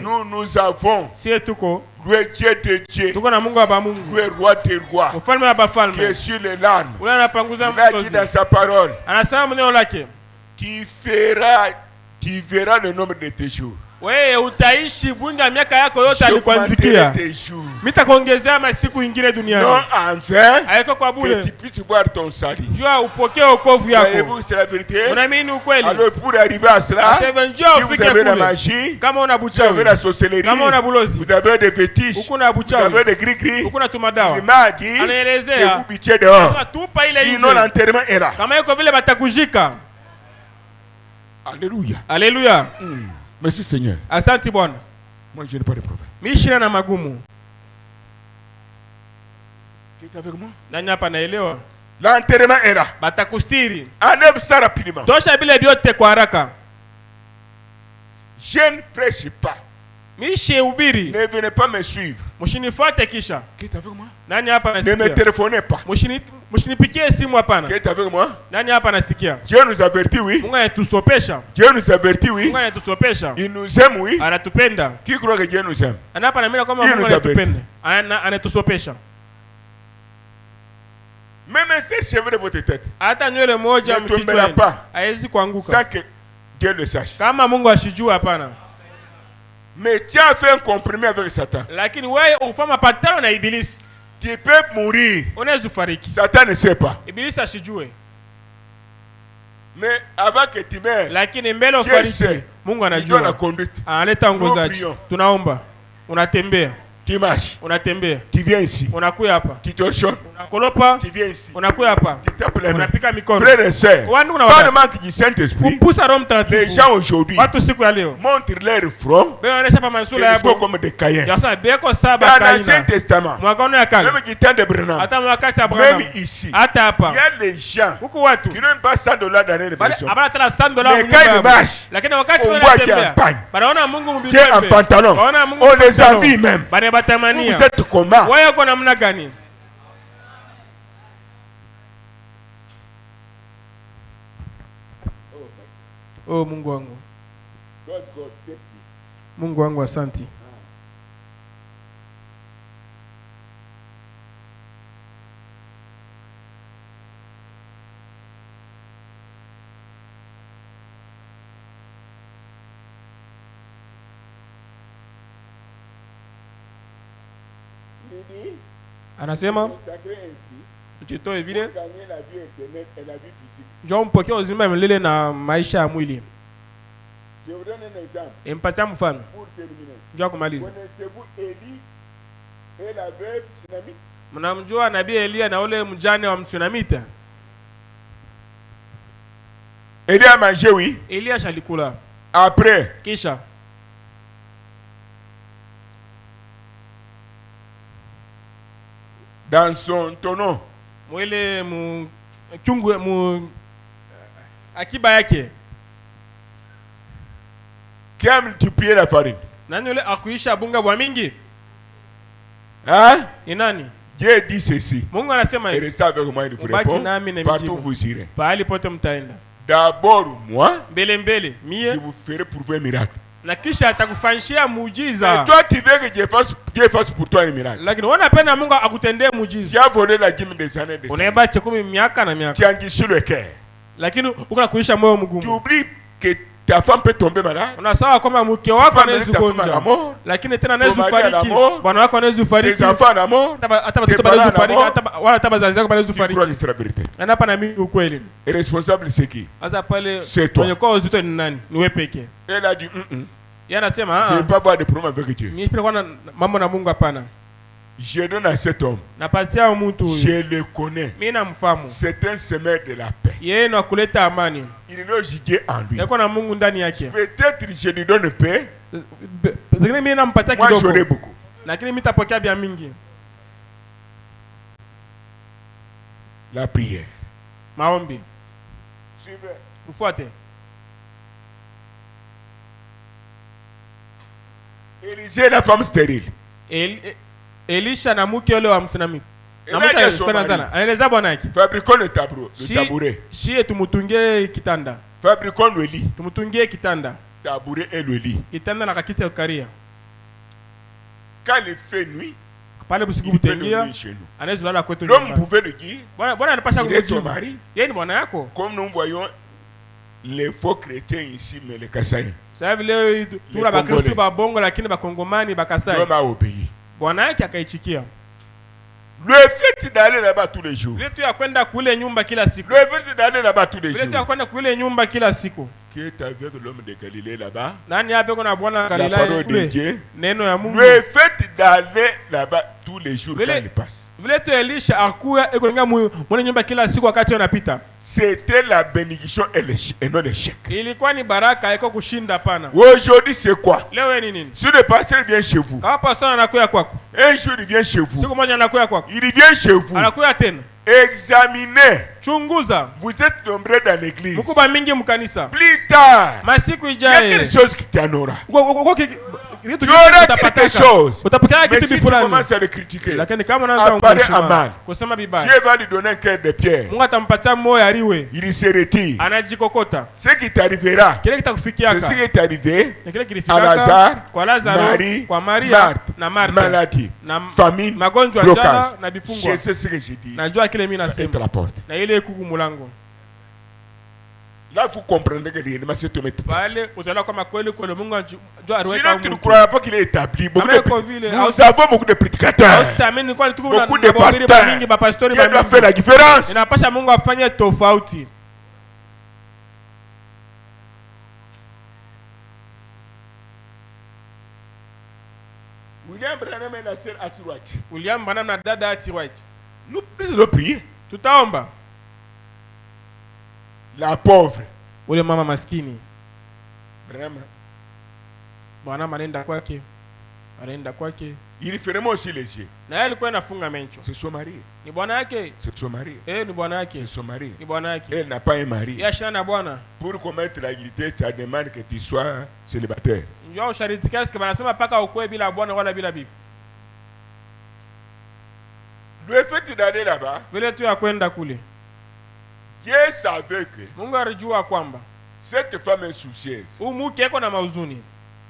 nous avons le Dieu de Dieu, le roi des rois, qui est sur les landes. Il a dit dans sa parole, tu verras le nombre de tes jours. Wewe utaishi bunga miaka yako yote alikuandikia. Mitakuongezea masiku ingine duniani. Non enfin. Haiko kwa bure. Que tu puisses voir ton salut. Jua upokee wokovu yako. Voyez-vous, c'est la vérité. Unaamini ukweli? Alors pour arriver à cela, si vous avez la magie, kama una buchawi, vous avez la sorcellerie, kama una bulozi, vous avez des fétiches, vous avez des gris-gris, il m'a dit que vous bitiez dehors. Sinon l'enterrement est là. Kama yuko vile batakujika. Alléluia. Alléluia. Merci Seigneur. Asante Bwana. Moi je n'ai pas de problème. Mishina na magumu. Qui est avec moi? Nani hapa naelewa? L'enterrement est là. Batakustiri. Enlève ça rapidement. Tosha bile vyote kwa haraka. Je ne prêche pas. Mishe ubiri. Ne venez pas me suivre. Mshinifuate kisha. Qui est avec moi? Nani hapa nasikia? Ne me téléphonez pas. Mshinipigie simu hapana. Qui est avec moi? Nani hapa nasikia? Dieu nous avertit, oui. Mungu anatusopesha. Dieu nous avertit, oui. Mungu anatusopesha. Il nous aime, oui. Anatupenda. Qui croit que Dieu nous aime? Anapa na mimi kama Mungu anatupenda. Anatusopesha. Même un cheveu de votre tête. Hata nywele moja mkichwani haiwezi kuanguka. Sans que Dieu le sache. Kama Mungu ashijua hapana. Mais tu as fait un compromis avec Satan. Lakini wewe ufanya mapatano na ibilisi. Tu peux mourir. Unaweza kufariki. Satan ne sait pas. Ibilisi ashijue. Mais avant que tu meurs, lakini mbele ufariki, Mungu anajua. Analeta ongozaji. Tunaomba. Unatembea. Tu marches. Unatembea. Tu viens ici. Unakuja hapa. Tu te chonnes. Unakolopa. Tu viens ici. Unakuja hapa. Tu tapes les mains. Unapika mikono. Frères et sœurs, pas de manque du Saint-Esprit. Les gens aujourd'hui montrent leur front comme des Caïns. Dans l'Ancien Testament, même du temps de Branham, même ici, il y a des gens qui n'ont pas $100 d'année de pension. Mais quand ils marchent, on voit qu'il y a un pagne, qu'il y a un pantalon. On les envie même. Vous êtes comment? Oh Mungu wangu. Mungu wangu asante. Anasema jitoe vile njoo mpokee uzima milele na maisha ya mwili. Empatia mfano njoo kumaliza. Mnamjua nabii Elia na ule mjane wa Msunamita? Elia a mangé, oui. Elia shalikula. Après, kisha dans son tonneau, mwele mu chungu mu akiba yake, qui a multiplié la farine. Nani yule akuisha bunga bwa mingi? Hein? Ni nani? Dieu dit ceci. Mungu anasema hivi. Et restez avec moi, il vous répond. Partout vous irez. Pahali pote mtaenda. D'abord moi, mbele mie, je vous ferai prouver un miracle. Na kisha atakufanyishia muujiza. Et toi tu veux que Dieu fasse pour toi un miracle. Lakini unapenda Mungu akutendee muujiza. Tu as volé la dîme des années des années. Unaiba chekumi miaka na miaka. Tu as endurci le cœur. Lakini uko na kuisha moyo mgumu. Tu oublies que ta femme peut tomber malade. Unasawa kama mke wako anaweza kugonja. Lakini tena anaweza kufariki. Bwana wako anaweza kufariki. Tes enfants à mort. Hata watoto wanaweza kufariki, hata wala hata wazazi wako wanaweza kufariki. Je crois que c'est la vérité. Na hapa na mimi ukweli. Et responsable c'est qui? Sasa pale mwenye kwa uzito ni nani? Ni wewe pekee. Elle a dit Yeye anasema je ne peux pas avoir de problème avec Dieu. Mimi sipenda kuwa mambo na Mungu hapana. Je donne à cet homme. Napatia mtu huyu. Je le connais. Mimi namfahamu. C'est un semeur de la paix. Yeye ni kuleta amani. Il est Dieu en lui. Yako na Mungu ndani yake. Peut-être je lui donne paix. Zingine mimi nampatia kidogo. Moi j'aurai beaucoup. Lakini mimi nitapokea bia mingi. La prière. Maombi. Suivez. Mfuate. Élisée la femme stérile. Elisha na mke yule wa Msunamita. Na mke alipenda sana. Anaeleza bwana yake. Fabriquons le tabouret. Shie tumutungie kitanda. Fabriquons le lit. Tumutungie kitanda. Tabouret et le lit. Kitanda na kakiti ya kukaria. Quand il fait nuit, pale busiku butengia, anaweza lala kwetu nyumbani. L'homme pouvait le dire. Bwana anapasha kumjua mari. Yeye ni bwana yako. Comme nous voyons les faux chrétiens ici, mais les Kassaïens. Sasa vile tuna bakristo ba bongo lakini bakongomani bakasai. L'homme a obéi. Bwana yake akaichikia. Le fait d'aller là-bas tous les jours. Le fait kwenda kule nyumba kila siku. Le fait d'aller là-bas tous les jours. Le fait kwenda kule nyumba kila siku. Qui est avec l'homme de Galilée là-bas? Nani hapo kuna bwana Galilea? La parole de Dieu. Neno ya Mungu. Le fait d'aller là-bas tous les jours quand il passe. Vile tu Elisha akuya ekonga mwana nyumba kila siku wakati anapita. C'était la bénédiction et non l'échec. Ilikuwa ni baraka iko kushinda pana. Aujourd'hui c'est quoi? Leo ni nini? Si le pasteur vient chez vous. Kama pasteur anakuya kwako. Un jour il vient chez vous. Siku moja anakuya kwako. Il vient chez vous. Anakuya tena. Examinez. Chunguza. Vous êtes nombreux dans l'église. Mkuba mingi mkanisa. Plus tard. Masiku ijaye. Il y a quelque chose qui t'en aura. Tu auras quelque chose. Mais si tu commences à le critiquer, apparaît à mal, Dieu va lui donner un cœur de pierre. Il se retire. Ce qui t'arrivera, c'est ce qui est arrivé à Lazare, Marie, Marthe, maladie, famine, blocage. Je sais ce que j'ai dit. C'est la porte. Là, vous comprenez que réellement c'est un méthode. Sinon, tu ne crois pas qu'il est établi. Nous avons beaucoup de prédicateurs, beaucoup de pasteurs. Dieu doit faire la différence. William Branham et la sœur Ati White. William Branham na dada Ati White. Nous allons prier. Tutaomba. La pauvre. Ule mama maskini. Branham. Bwana anaenda kwake. Anaenda kwake. Il ferme aussi les yeux. Na yeye alikuwa anafunga macho. C'est son mari. Ni bwana yake. C'est son mari. Ni bwana yake. C'est son mari. Ni bwana yake. Elle n'a pas un mari. Yeye ashana bwana. Pour commettre la guilty, ça demande que tu sois célibataire. Ndio ushariti kiasi kama anasema paka ukue bila bwana wala bila bibi. Le fait d'aller là-bas. Vile tu ya kwenda kule. Dieu savait que Mungu alijua kwamba cette femme est soucieuse. Umuke eko na mauzuni.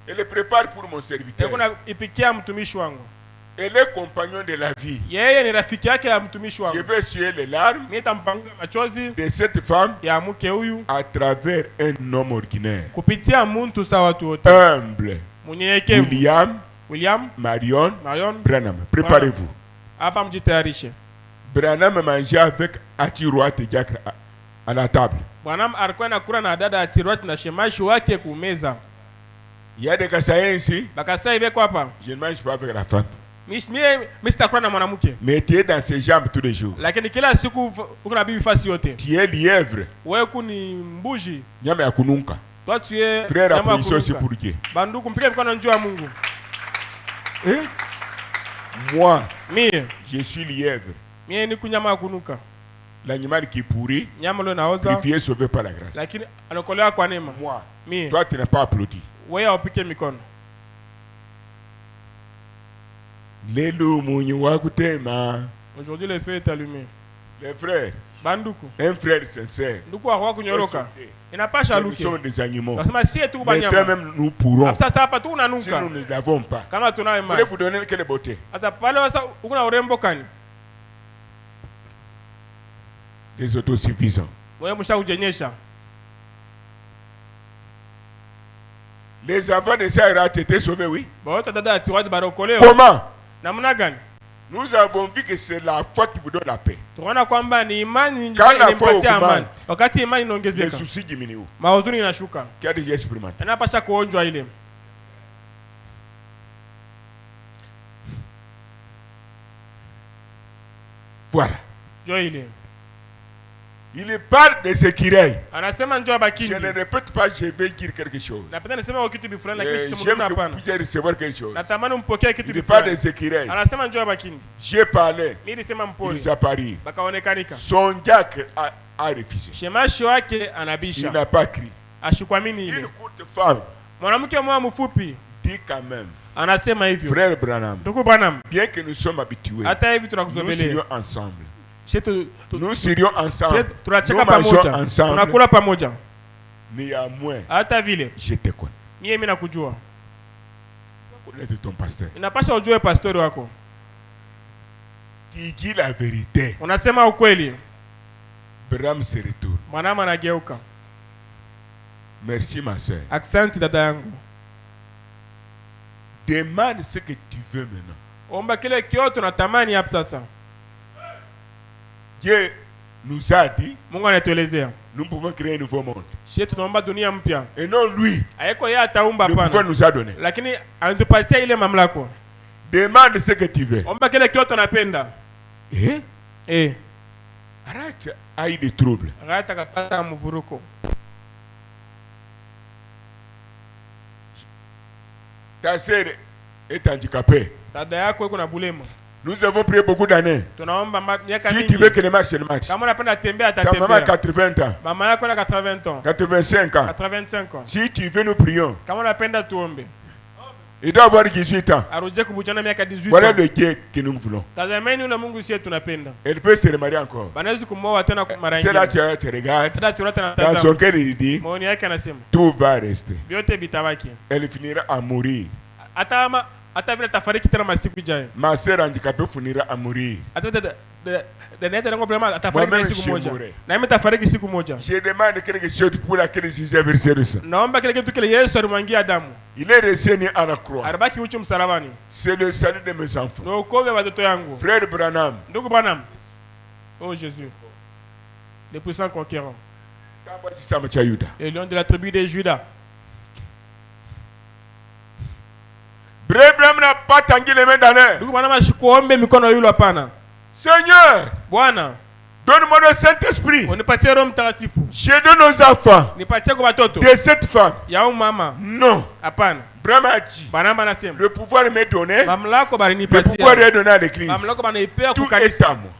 Elle le prépare pour mon serviteur. Eko na ipikia mtumishi wangu. Elle est compagnon de la vie. Yeye ni rafiki yake ya mtumishi wangu. Je vais essuyer les larmes. Mimi nitampanguza machozi de cette femme ya mke huyu à travers un homme ordinaire. Kupitia mtu sawa watu wote. Humble. Munyenyekevu. William William, Marion, Branham. Préparez-vous. Branham mangeait avec Atiroat et Diacre à la table. Branham alikuwa anakula na dada Atiroat na shemashi wake kumeza. Il y a des Kassaïens ici. Bakasai beko hapa. Je ne mange pas avec la femme. Sitakula na mwanamke. Mais tu es dans ses jambes tous les jours. Lakini kila siku uko na bibi fasi yote. Tu es lièvre. Wewe kuni mbuji. Nyama ya kununka. Toi tu es frère à position c'est pour Dieu. Banduku mpige mkono njoo ya Mungu. Moi, mie je suis lièvre. Mie ni kunyama ya kunuka. L'animal qui pourrit, nyama lo naoza. Purifié, sauvé par la grâce. Lakini anakolewa kwa neema. Moi, mie. Toi tu n'as pas applaudi. Wewe upike mikono. Aujourd'hui le feu est allumé. Les frères, banduku, un frère sincère, nduku wa kunyoroka inapasha luke. Nous sommes des animaux. Nasema si tu banyama. Mais même nous pourrons. Sasa hapa tu unanuka. Si nous ne l'avons pas. Kama tunayo imani. Vous donner quelle beauté? Sasa pale sasa uko na urembo kani? Des autosuffisants. Wewe mshakujenyesha. Les enfants de Sarah étaient sauvés, oui. Comment? Nous avons vu que c'est la foi qui vous donne la paix. Quand la foi augmente, les soucis diminuent. Qui a déjà expérimenté? Voilà. Il parle des écureuils. Je ne répète pas, je vais dire quelque chose. J'aime que vous puissiez recevoir quelque chose. Il parle des écureuils. J'ai parlé. Il a parlé. Son diacre a refusé. Il n'a pas crié. Une courte femme dit quand même, frère Branham, bien que nous sommes habitués, nous serions ensemble. Nous serions ensemble, nous mangeons ensemble. Néanmoins, je te connais. Connais ton pasteur. Tu dis la vérité. Branham se retourne. Merci ma soeur. Demande ce que tu veux maintenant. Dieu nous a dit, nous pouvons créer un nouveau monde. Et non lui, nous pouvons nous a donné. Demande ce que tu veux. Arrête, aïe des troubles. Ta sœur est handicapée. Nous avons prié beaucoup d'années. Si tu veux que les matchs se matchent. Ta maman a 80 ans. 85 ans. Si tu veux, nous prions. Il doit avoir 18 ans. Voilà le Dieu que nous voulons. Elle peut se remarier encore. C'est là que tu regardes. Dans son cœur, il dit, tout va rester. Elle finira à mourir. Ma sœur handicapée finira à mourir. Moi-même, je mourrai. Je demande quelque chose pour laquelle j'ai versé le sang. Il est resté né à la croix. C'est le salut de mes enfants. Frère Branham. Oh Jésus, le puissant conquérant, le lion de la tribu de Judas. Branham n'a pas tangué les mains dans l'air. Seigneur, donne-moi le Saint-Esprit. Je donne aux enfants de cette femme. Non. Branham a dit, le pouvoir m'est donné, le pouvoir est donné à l'église. Tout est à moi.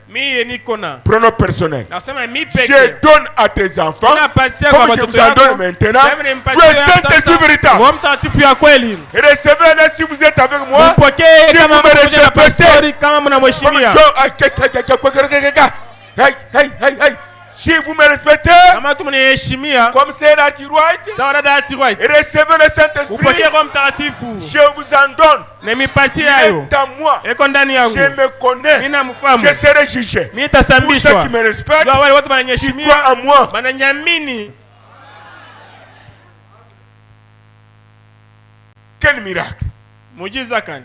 Maintenant, pronom personnel. Je donne à tes enfants, comme je vous en donne maintenant, le Saint-Esprit véritable. Recevez-le si vous êtes avec moi. Si vous me respectez, si vous me respectez, comme c'est la tiroite, recevez le Saint-Esprit. Je vous en donne. Il est à moi. Je me connais. Je serai jugé. Pour ceux qui me respectent, qui croient en moi. Quel miracle? Muujiza gani?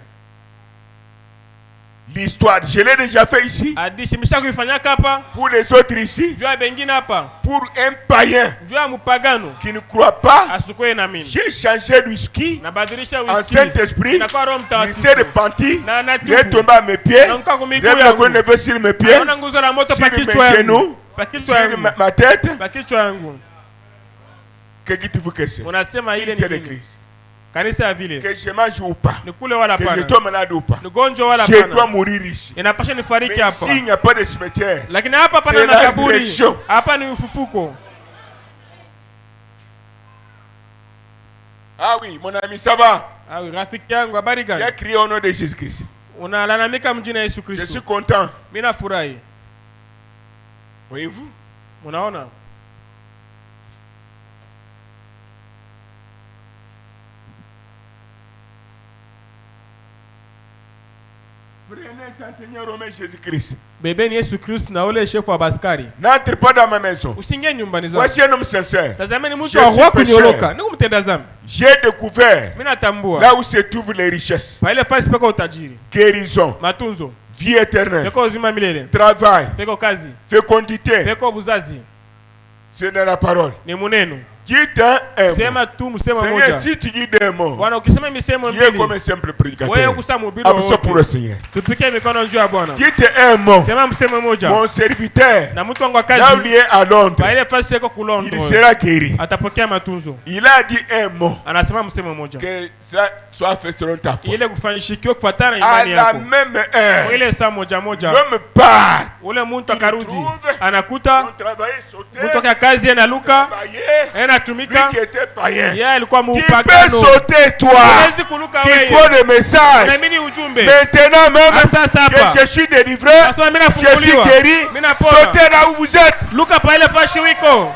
L'histoire, je l'ai déjà fait ici. Hadithi nimeshakuifanya hapa. Pour les autres ici. Jua bengine hapa. Pour un païen. Jua mpagano. Qui ne croit pas. Asukwe na mimi. J'ai changé le whisky. Nabadilisha whisky. En Saint-Esprit. Il s'est repenti. Il est tombé à mes pieds. Il a mis la colonne de feu sur mes pieds. Sur mes genoux. Sur ma tête. Que dites-vous que c'est? Il était l'église. Que je mange ou pas, que je tombe malade ou pas, je dois mourir ici. Mais s'il n'y a pas de cimetière, c'est la résurrection. Ah oui, mon ami, ça va? Tu as crié au nom de Jésus-Christ. Je suis content. Voyez-vous? Jésus-Christ. Bébé Yesu Christ na ule chef wa baskari. N'entre pas dans ma maison. Usingie nyumbani zangu. Voici un homme sincère. Tazameni mtu wa roho kunyoloka. Nikumtenda zambi. J'ai découvert. Mimi natambua. Là où se trouvent les richesses. Pa ile fasi peko utajiri. Guérison. Matunzo. Vie éternelle. Peko uzima milele. Travail. Peko kazi. Fécondité. Peko buzazi. C'est dans la parole. Ni muneno. Dites un sema tu msema moja. Seigneur, si tu dis des mots, Bwana ukisema misemo mbili, tu es comme un simple prédicateur. Wewe kusamhubiri wote. Pour le Seigneur. Tupike mikono juu ya Bwana. Dites un mot. Sema msemo moja. Mon serviteur, na mtu wangu wa kazi, là où il est à Londres, pa ile fasi yako ku Londres, il sera guéri. Atapokea matunzo. Il a dit un mot. Anasema msemo moja. Que ça soit fait selon ta foi. Ile kufanyishikiwa kufuatana imani yako. À la même heure. Ile saa moja moja. L'homme part. Ule mtu akarudi. Anakuta mtu kwa kazi analuka. Anatumika. Yeye alikuwa mpagano. Tu peux sauter toi. Qui croit le message. Maintenant même que je suis délivré, je suis guéri. Sautez là où vous êtes. Luka pa ile fashi wiko.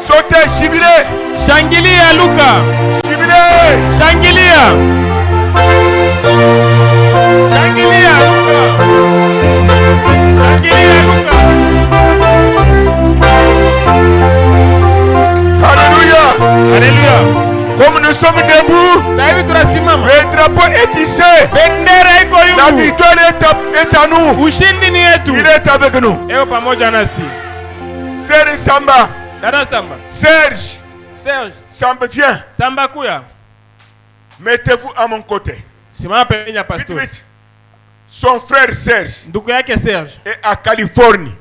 Sautez, jubilez. Shangilia Luka. Jubilez. Shangilia. Shangilia Luka. Shangilia Luka. Alléluia. Alléluia. Comme nous sommes debout, le drapeau est tissé. La victoire est à nous. Il est avec nous. Serge Samba. Serge. Samba, viens. Samba kuya. Mettez-vous à mon côté. Vite, vite. Son frère Serge est à Californie.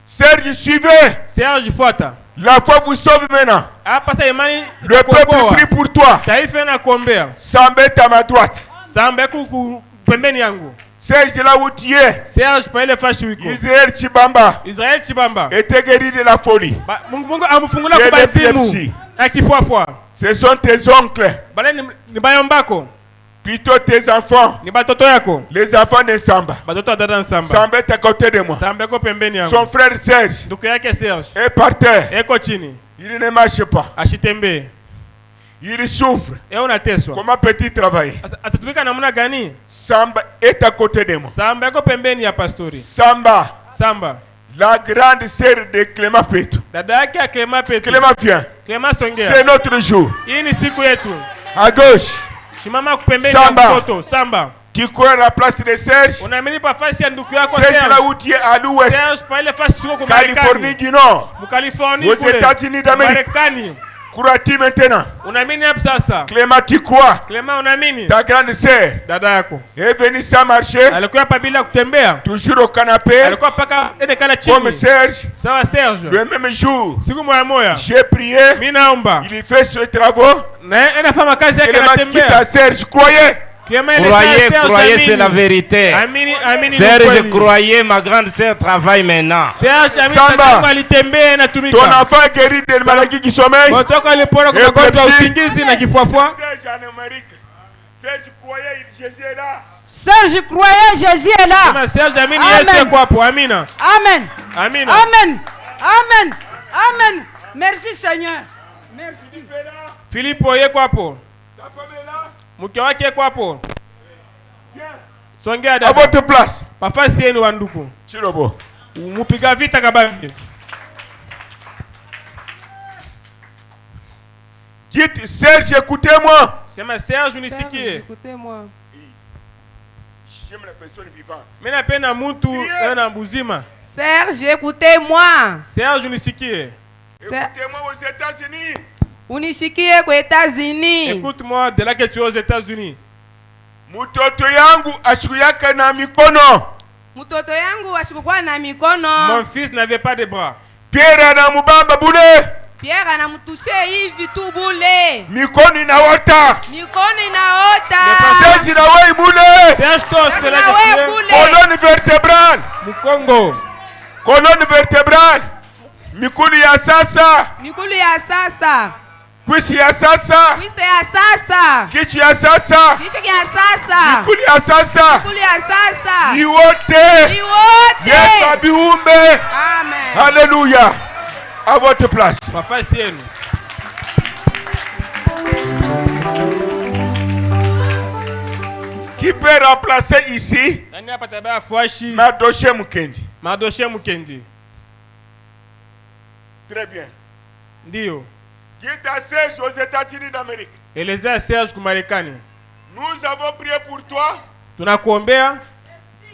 Serge, suivez. Serge fuata. La foi vous sauve maintenant. Le peuple prie pour toi. Samba est à ma droite. Serge de là où tu es. Israël Chibamba était guéri de la folie. De l'épilepsie. Ce sont tes oncles. Plutôt tes enfants. Les enfants de Samba. Samba est à côté de moi. Son frère Serge est par terre. Il ne marche pas. Il souffre. Comment peut-il travailler? Samba est à côté de moi. Samba. La grande sœur de Clément Pétou. Clément vient. C'est notre jour. À gauche. Samba. Tu cours à la place de Serge. Serge là où tu es à l'ouest. Californie du Nord. Aux États-Unis d'Amérique. Crois-tu maintenant? Clément, tu crois? Ta grande sœur est venue sans marcher. Toujours au canapé. Comme Serge. Le même jour, j'ai prié. Il fait ses travaux. Clément quitte à Serge. Croyez, c'est la vérité. Serge, croyez, ma grande sœur travaille maintenant. Samba, ton enfant est guéri de maladie du sommeil. Serge en Amérique. Serge, croyez, Jésus est là. Serge, croyez, Jésus est là. Amen. Amen. Amen. Amen. Amen. Amen. Merci Seigneur. Merci. Philippe oye kwapo. Mke wake kwapo. Songea dada. À votre place. Pafasi yenu wanduku. Chilobo. Mupiga vita kabambi. Dites Serge, écoutez-moi. Sema Serge unisikie. Écoutez-moi. J'aime la personne vivante. Mimi napenda mtu ana buzima. Serge, écoutez-moi. Serge unisikie. Écoutez-moi aux États-Unis. Unishikie kwa États-Unis. Écoute-moi de là que tu es aux États-Unis. Mtoto yangu ashikuyaka na mikono. Mtoto yangu ashikuwa na mikono. Mon fils n'avait pas de bras. Pierre anamubamba bule. Pierre anamtushe hivi tu bule. Mikono inaota. Mikono inaota. Serge na wewe bule. Serge tos de là que tu es. Colonne vertébrale. Mukongo. Colonne vertébrale. Mikulu ya sasa. Mikulu ya sasa. Kwisi ya sasa. Kwisi ya sasa. Kichu ya sasa. Kichu ya sasa. Mikulu ya sasa. Mikulu ya sasa. Iwote. Iwote. Yesu abiumbe. Amen. Alléluia. À votre place. Papa sienu. Qui peut remplacer ici? Nani hapa tabaya fuashi? Madoshe Mukendi. Madoshe Mukendi. Très bien. Ndio. Qui est à Serge aux États-Unis d'Amérique. Eleza Serge kumarekani. Nous avons prié pour toi. Tunakuombea.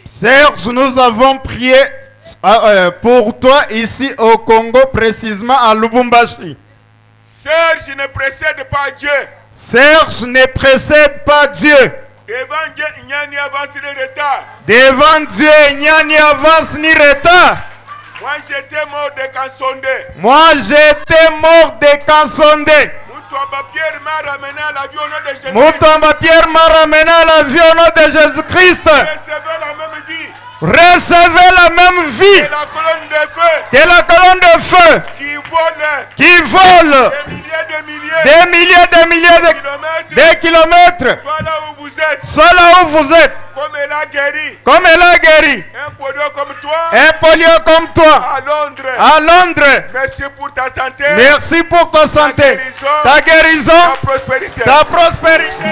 Serge, nous avons prié pour toi ici au Congo, précisément à Lubumbashi. Serge ne précède pas Dieu. Serge ne précède pas Dieu. Devant Dieu, il n'y a ni avance ni retard. Devant Dieu, il n'y a ni avance ni retard. Moi, j'étais mort de Kansonde. Moi, j'étais mort de Kansonde. Mutomba Pierre m'a ramené à la vie au nom de Jésus. Mutomba Pierre m'a ramené à la vie au nom de Jésus-Christ. Recevez la même vie. Recevez la même vie. Que la colonne de feu. Que la colonne de feu. Qui vole. Des milliers de kilomètres. Soit là où vous êtes. Soit là où vous êtes. Comme elle a guéri. Comme elle a guéri. Un polio comme toi. Un polio comme toi. À Londres. À Londres. Merci pour ta santé. Merci pour ta santé. Ta guérison. Ta prospérité. Ta prospérité.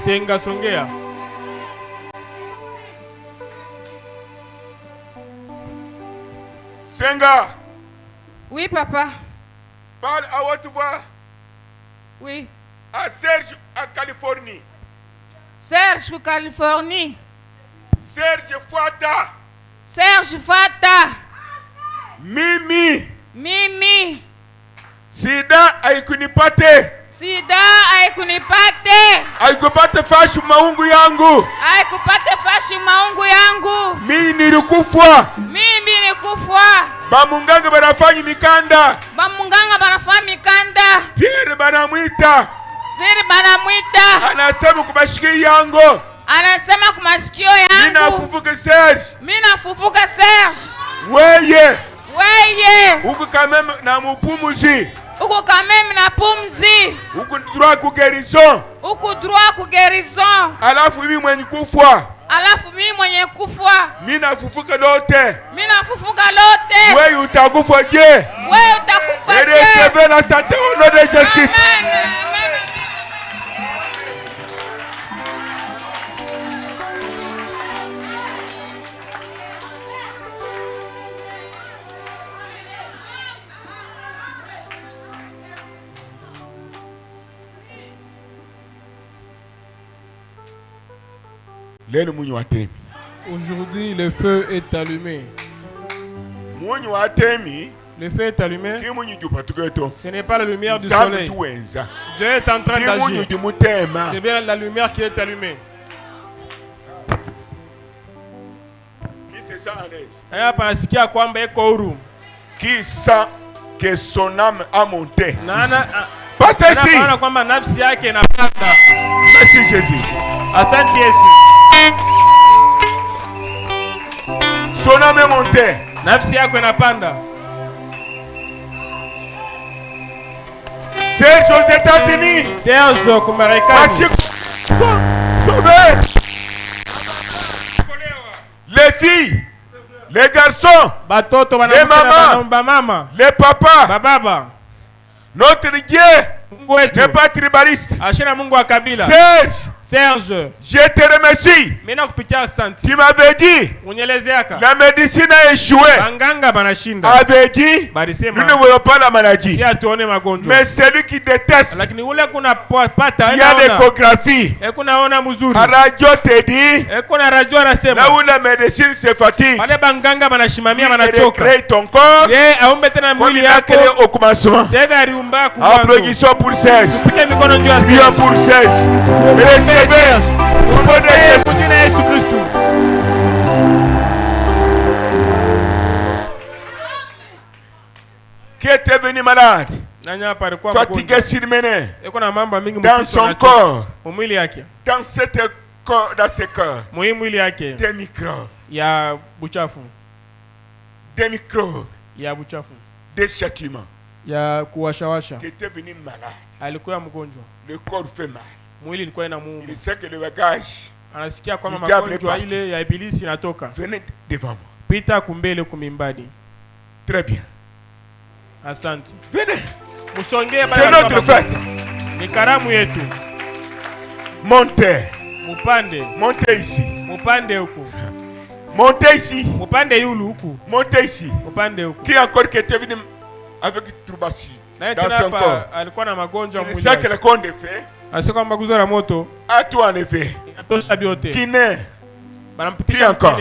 Senga Songea. Senga. Oui, papa. Parle à haute voix. Oui. À Serge, à Californie. Serge, Californie. Serge Fata. Serge Fata. Mimi. Mimi. Sida haikunipate. Sida haikunipate. Haikupate fashi maungu yangu. Haikupate fashi maungu yangu. Mimi nilikufwa. Mimi nilikufwa. Bamunganga barafanya mikanda. Bamunganga barafanya mikanda. Pierre banamwita. Siri banamwita. Anasema kumashikio yangu. Anasema kumashikio yangu. Mimi nafufuka Serge. Mimi nafufuka Serge. Weye. Weye. Uko kameme na mupumuzi. Uko kameme na pumzi. Uko droit ku guérison. Uko droit ku guérison. Alafu mimi mwenye kufwa. Alafu mimi mwenye kufwa. Mimi nafufuka lote. Mimi nafufuka lote. Wewe utakufa je? Wewe utakufa je? Recevez la santé au nom de Jésus-Christ. Amen. Aujourd'hui, le feu est allumé. Le feu est allumé. Ce n'est pas la lumière du soleil. Dieu est en train d'agir. C'est bien la lumière qui est allumée. Qui sent que son âme a monté? Passe ici. Merci Jésus. Asante Yesu. Son âme est montée. Nafsi yako inapanda. Serge aux États-Unis. Serge kumarekani. Sauvé. Les filles, les garçons, les mamans, les papas. Notre Dieu n'est pas tribaliste. Ashina Mungu wa kabila. Serge Serge, je te remercie. Tu m'avais dit la médecine a échoué. Avait dit nous ne voyons pas la maladie. Mais celui qui déteste, il y a l'échographie. La radio te dit là où la médecine se fatigue, il recrée ton corps comme il a créé au commencement. Applaudissons pour Serge. Prions pour Serge. Recevez au nom de Jésus. Qui était venu malade, fatigué, surmené, dans son corps, dans ce corps, des microbes, des châtiments, qui était venu malade. Le corps fait mal. Il sait que le bagage, venez devant moi. Très bien. Venez. C'est notre fête. Montez. Montez ici. Montez ici. Montez ici. Qui encore qui était venu avec troubadour dans son corps? Il sait que le corps est fait. À toi en effet. Qui n'est? Qui encore?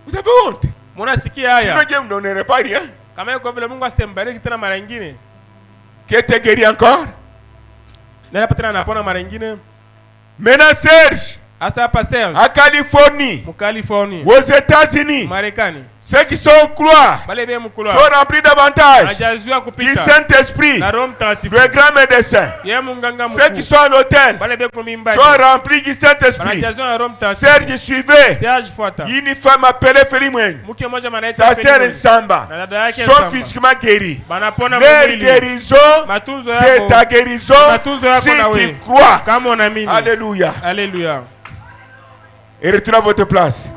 Vous avez honte? Sinon Dieu ne donnerait pas rien. Qui était guéri encore? Maintenant Serge, à Californie, aux États-Unis, ceux qui sont au croix sont remplis davantage du Saint-Esprit, le grand médecin. Ceux qui sont à l'hôtel sont remplis du Saint-Esprit. Serge suivait une femme appelée Félimwen. Sa sœur Nsamba sont physiquement guéris. Leur guérison, c'est ta guérison si tu crois. Alléluia. Alléluia. Et retournez à votre place.